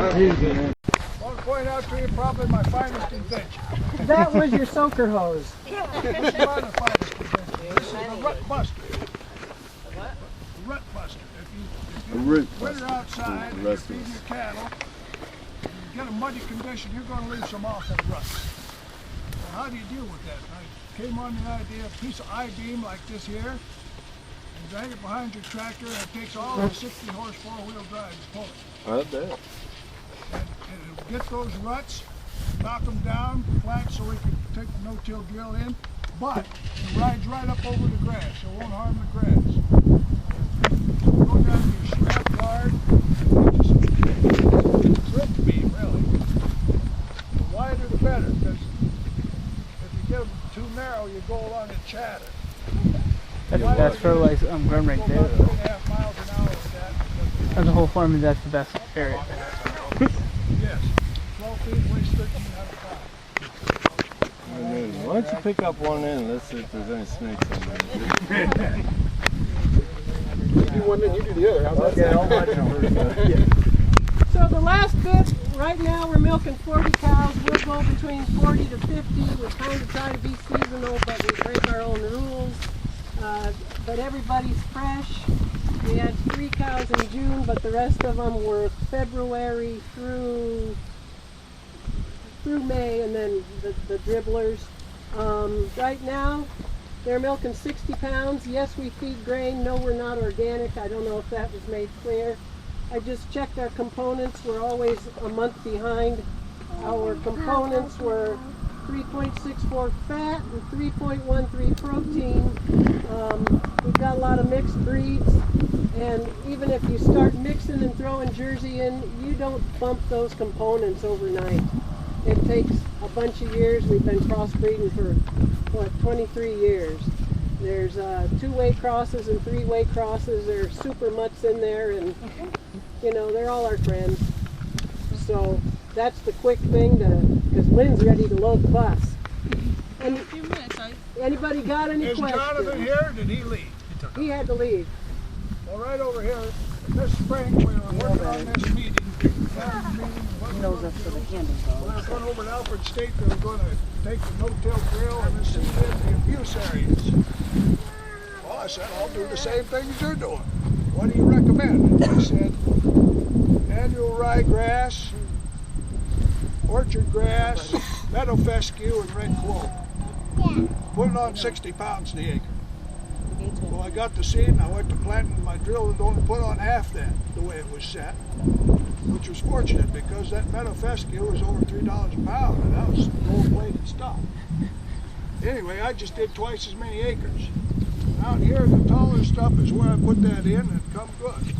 I want to point out to you probably my finest invention. That was your soaker hose. This is not a finest invention. This is a rut buster. A rut buster. If you winter outside and you're feeding your cattle, you get a muddy condition, you're going to leave some off in ruts. Well, how do you deal with that? I came on the idea of a piece of I-beam like this here, and drag it behind your tractor, and it takes all the 60 horse four-wheel drive to pull it. I bet. And it'll get those ruts, knock them down flat so we can take the no-till drill in, but it rides right up over the grass. It won't harm the grass. Go down to your strap guard, slip beam really. The wider the better, because if you get them too narrow, you go along and chatter. That's for like I'm going right there. About 3.5 miles an hour with that. As a whole farm, that's the best area. Yes, 12 feet, weighs 1,300 pounds. Why don't you pick up one end? Let's see if there's any snakes in there. You do one, then you do the other. How's that? I'll watch it first. So the last bit, right now we're milking 40 cows. We'll go between 40 to 50. We kind of try to be seasonal, but we break our own rules. But everybody's fresh. We had 3 cows in June, but the rest of them were February through May, and then the dribblers. Right now, they're milking 60 pounds. Yes, we feed grain. No, we're not organic. I don't know if that was made clear. I just checked our components. We're always a month behind. Our components were 3.64 fat and 3.13 protein. We've got a lot of mixed breeds, and even if you start mixing and throwing Jersey in, you don't bump those components overnight. It takes a bunch of years. We've been crossbreeding for, 23 years. There's 2-way crosses and 3-way crosses. There's super mutts in there, and they're all our friends. So that's the quick thing, because Lynn's ready to load the bus. And anybody got any questions? Is Jonathan here, or did he leave? He had to leave. Well, right over here, this spring, we were working on this meeting. He knows us for the handle When I was going over to Alfred State, they were going to take the no-till drill and the seed in the abuse areas. Well, I said, I'll do the same thing as you're doing. What do you recommend? I said, annual ryegrass, orchard grass, meadow fescue, and red clover. Put it on 60 pounds the acre. Well, I got the seed and I went to planting my drill and only put on half that, the way it was set, which was fortunate because that meadow fescue was over $3 a pound and that was gold-plated stuff. Anyway, I just did twice as many acres. Out here, the taller stuff is where I put that in and it come good.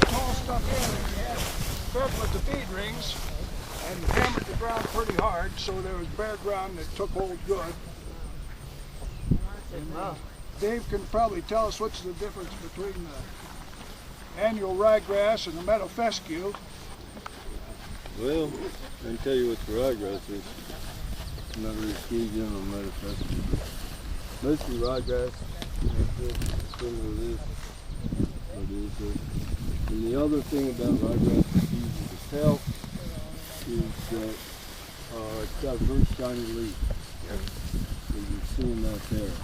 Tall stuff in, we had fed with the feed rings and hammered the ground pretty hard, so there was bare ground that took hold good. And, Dave can probably tell us what's the difference between the annual ryegrass and the meadow fescue. Well, I can tell you what the ryegrass is. I'm not really keyed in on meadow fescue. Mostly ryegrass, similar to this. And the other thing about ryegrass that's easy to tell is that it's got a very shiny leaf. So you're seeing that there.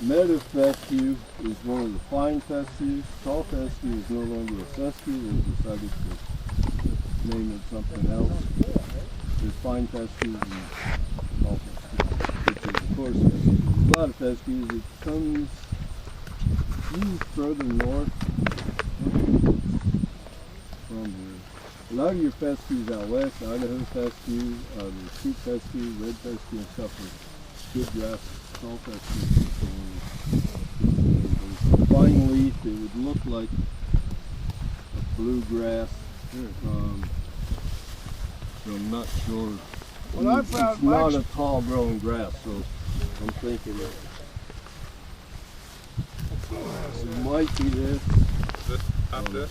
Meadow fescue is one of the fine fescues. Tall fescue is no longer a fescue. They decided to name it something else. There's fine fescues and tall fescues, which is of course fescue. There's a lot of fescues. It comes further north from here. A lot of your fescues out west, Idaho fescue, the sheep fescue, red fescue and stuff are good grass. Tall fescue. Fine leaf, it would look like a bluegrass. So I'm not sure. Well, I found it's not a tall growing grass, so I'm thinking it might be this. This?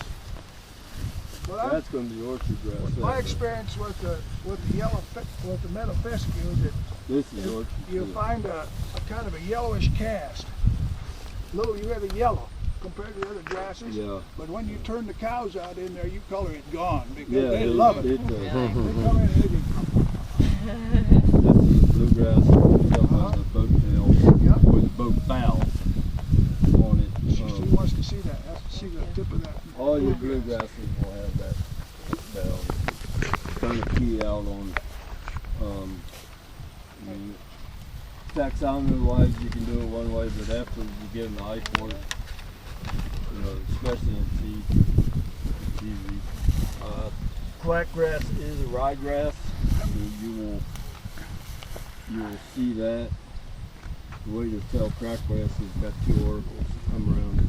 Well, that's going to be orchard grass. My experience with the meadow fescue is that this is orchard. You find a kind of a yellowish cast. You have a yellow compared to the other grasses. Yeah. But when you turn the cows out in there, you color it gone because Yeah, they love it. They come in and they This is bluegrass up on the boat tail with the boat bow on it. She wants to see that. Has to see the tip of that. All your bluegrasses will have that bow. Kind of key out on. Taxonomy-wise, you can do it one way, but after you get an eye for it, especially in seed, it's easy. Quackgrass is a ryegrass. You will see that. The way to tell crackgrass is got two oracles come around it.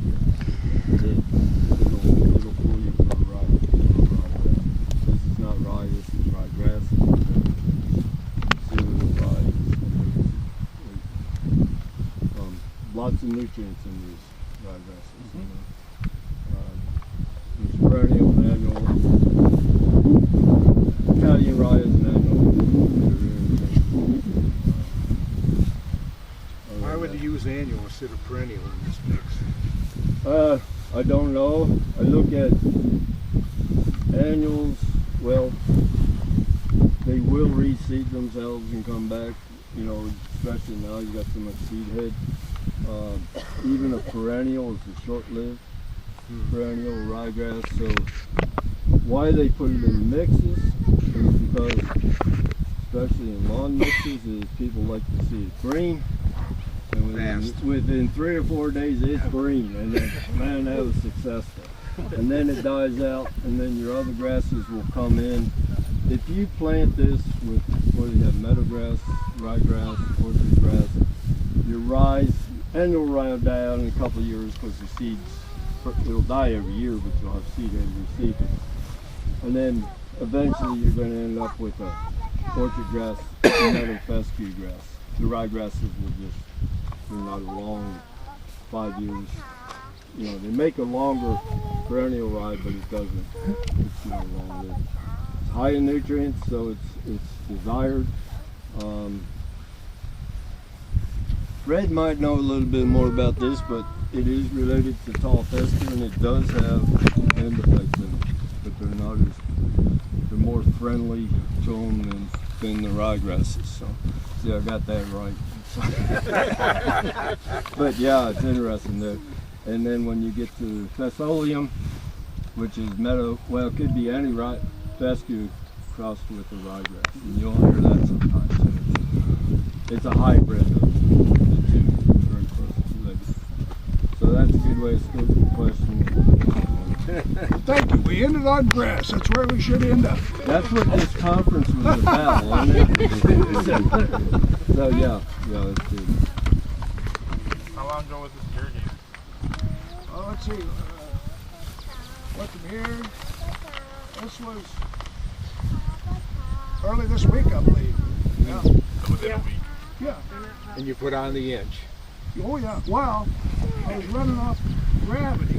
It'll fool you for ryegrass. This is not rye. This is ryegrass. Lots of nutrients in these ryegrasses. There's perennial and annual. Italian rye is an annual. Why would you use annual instead of perennial in this mix? I don't know. I look at annuals. Well, they will reseed themselves and come back. Especially now you got so much seed head. Even a perennial is a short-lived perennial ryegrass. So why they put it in mixes is because, especially in lawn mixes, is people like to see it green. And within 3 or 4 days it's green, and then, man, that was successful. And then it dies out, and then your other grasses will come in. If you plant this with where you have meadowgrass, ryegrass, orchard grass, your annual rye will die out in a couple of years because the seeds, it'll die every year, but you'll have seed every season. And then eventually you're going to end up with a orchard grass and meadow fescue grass. The ryegrasses will just, they're not a long 5 years. They make a longer perennial rye, but it doesn't. It's not long lived. It's high in nutrients, so it's desired. Fred might know a little bit more about this, but it is related to tall fescue, and it does have endophytes in it, but they're more friendly to them than the ryegrasses. So, see, I got that right. But yeah, it's interesting there. And then when you get to Fesolium, which is meadow, well, it could be any fescue crossed with the ryegrass. And you'll hear that sometimes. And it's a hybrid of the two, very close related. So that's a good way to scope the question. Thank you. We ended on grass. That's where we should end up. That's what this conference was about, wasn't it? So yeah, that's good. How long ago was this irrigated? Oh, let's see. Went from here. This was early this week, I believe. Yeah. So within a week. Yeah. And you put on the inch. Oh yeah. Well, I was running off gravity.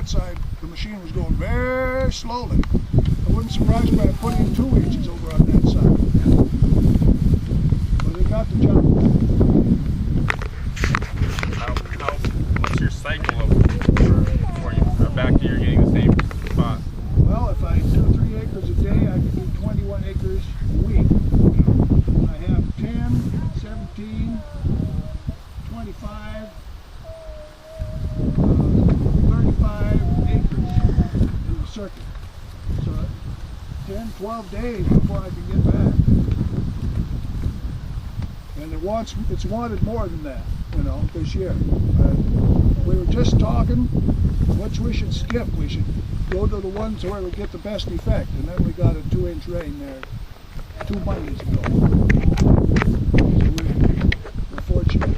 Side, the machine was going very slowly. I wasn't surprised when I put in 2 inches over on that side. But it got the job. What's your cycle of before you are back to irrigating the same spot? Well, if I do 3 acres a day, I can do 21 acres a week. I have 10, 17, 25, 35 acres in the circuit. So 10, 12 days before I can get back. And it's wanted more than that, this year. We were just talking which we should skip. We should go to the ones where we get the best effect. And then we got a 2-inch rain there 2 Mondays ago. So we're fortunate.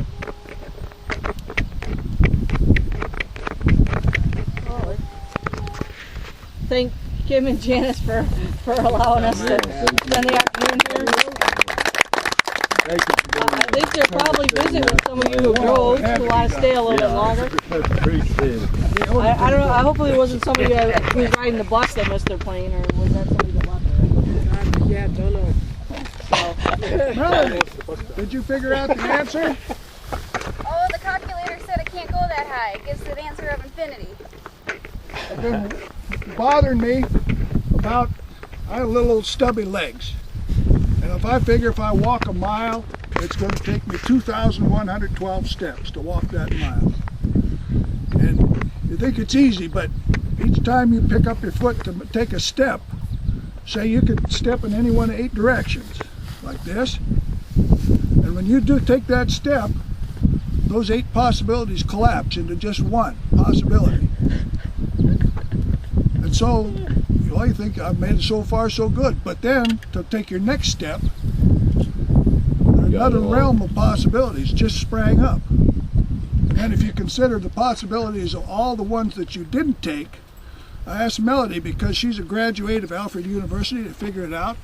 Thank Kim and Janice for allowing us to spend the afternoon here. I think they're probably busy with some of you who drove who want to stay a little bit longer. I don't know. Hopefully it wasn't somebody who was riding the bus that missed their plane, or was that somebody that left? Yeah, don't know. Melanie, did you figure out the answer? Oh, the calculator said it can't go that high. It gives the answer of infinity. It's been bothering me about, I have little stubby legs. And if I figure if I walk a mile, it's going to take me 2,112 steps to walk that mile. And you think it's easy, but each time you pick up your foot to take a step, say you could step in any one of 8 directions, like this. And when you do take that step, those 8 possibilities collapse into just one possibility. And so, you think I've made it so far so good, but then to take your next step, another realm of possibilities just sprang up. And then if you consider the possibilities of all the ones that you didn't take, I asked Melody, because she's a graduate of Alfred University, to figure it out,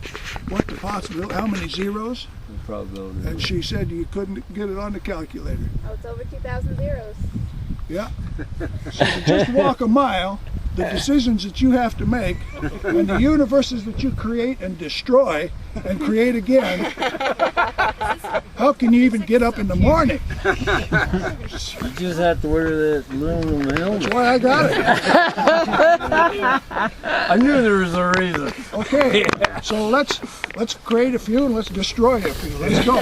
what the possibility, how many zeros, and she said you couldn't get it on the calculator. Oh, it's over 2,000 zeros. Yeah. So to just walk a mile, the decisions that you have to make, and the universes that you create and destroy and create again, how can you even get up in the morning? You just have to wear that aluminum helmet. That's why I got it. I knew there was a reason. Okay, so let's create a few and let's destroy a few. Let's go.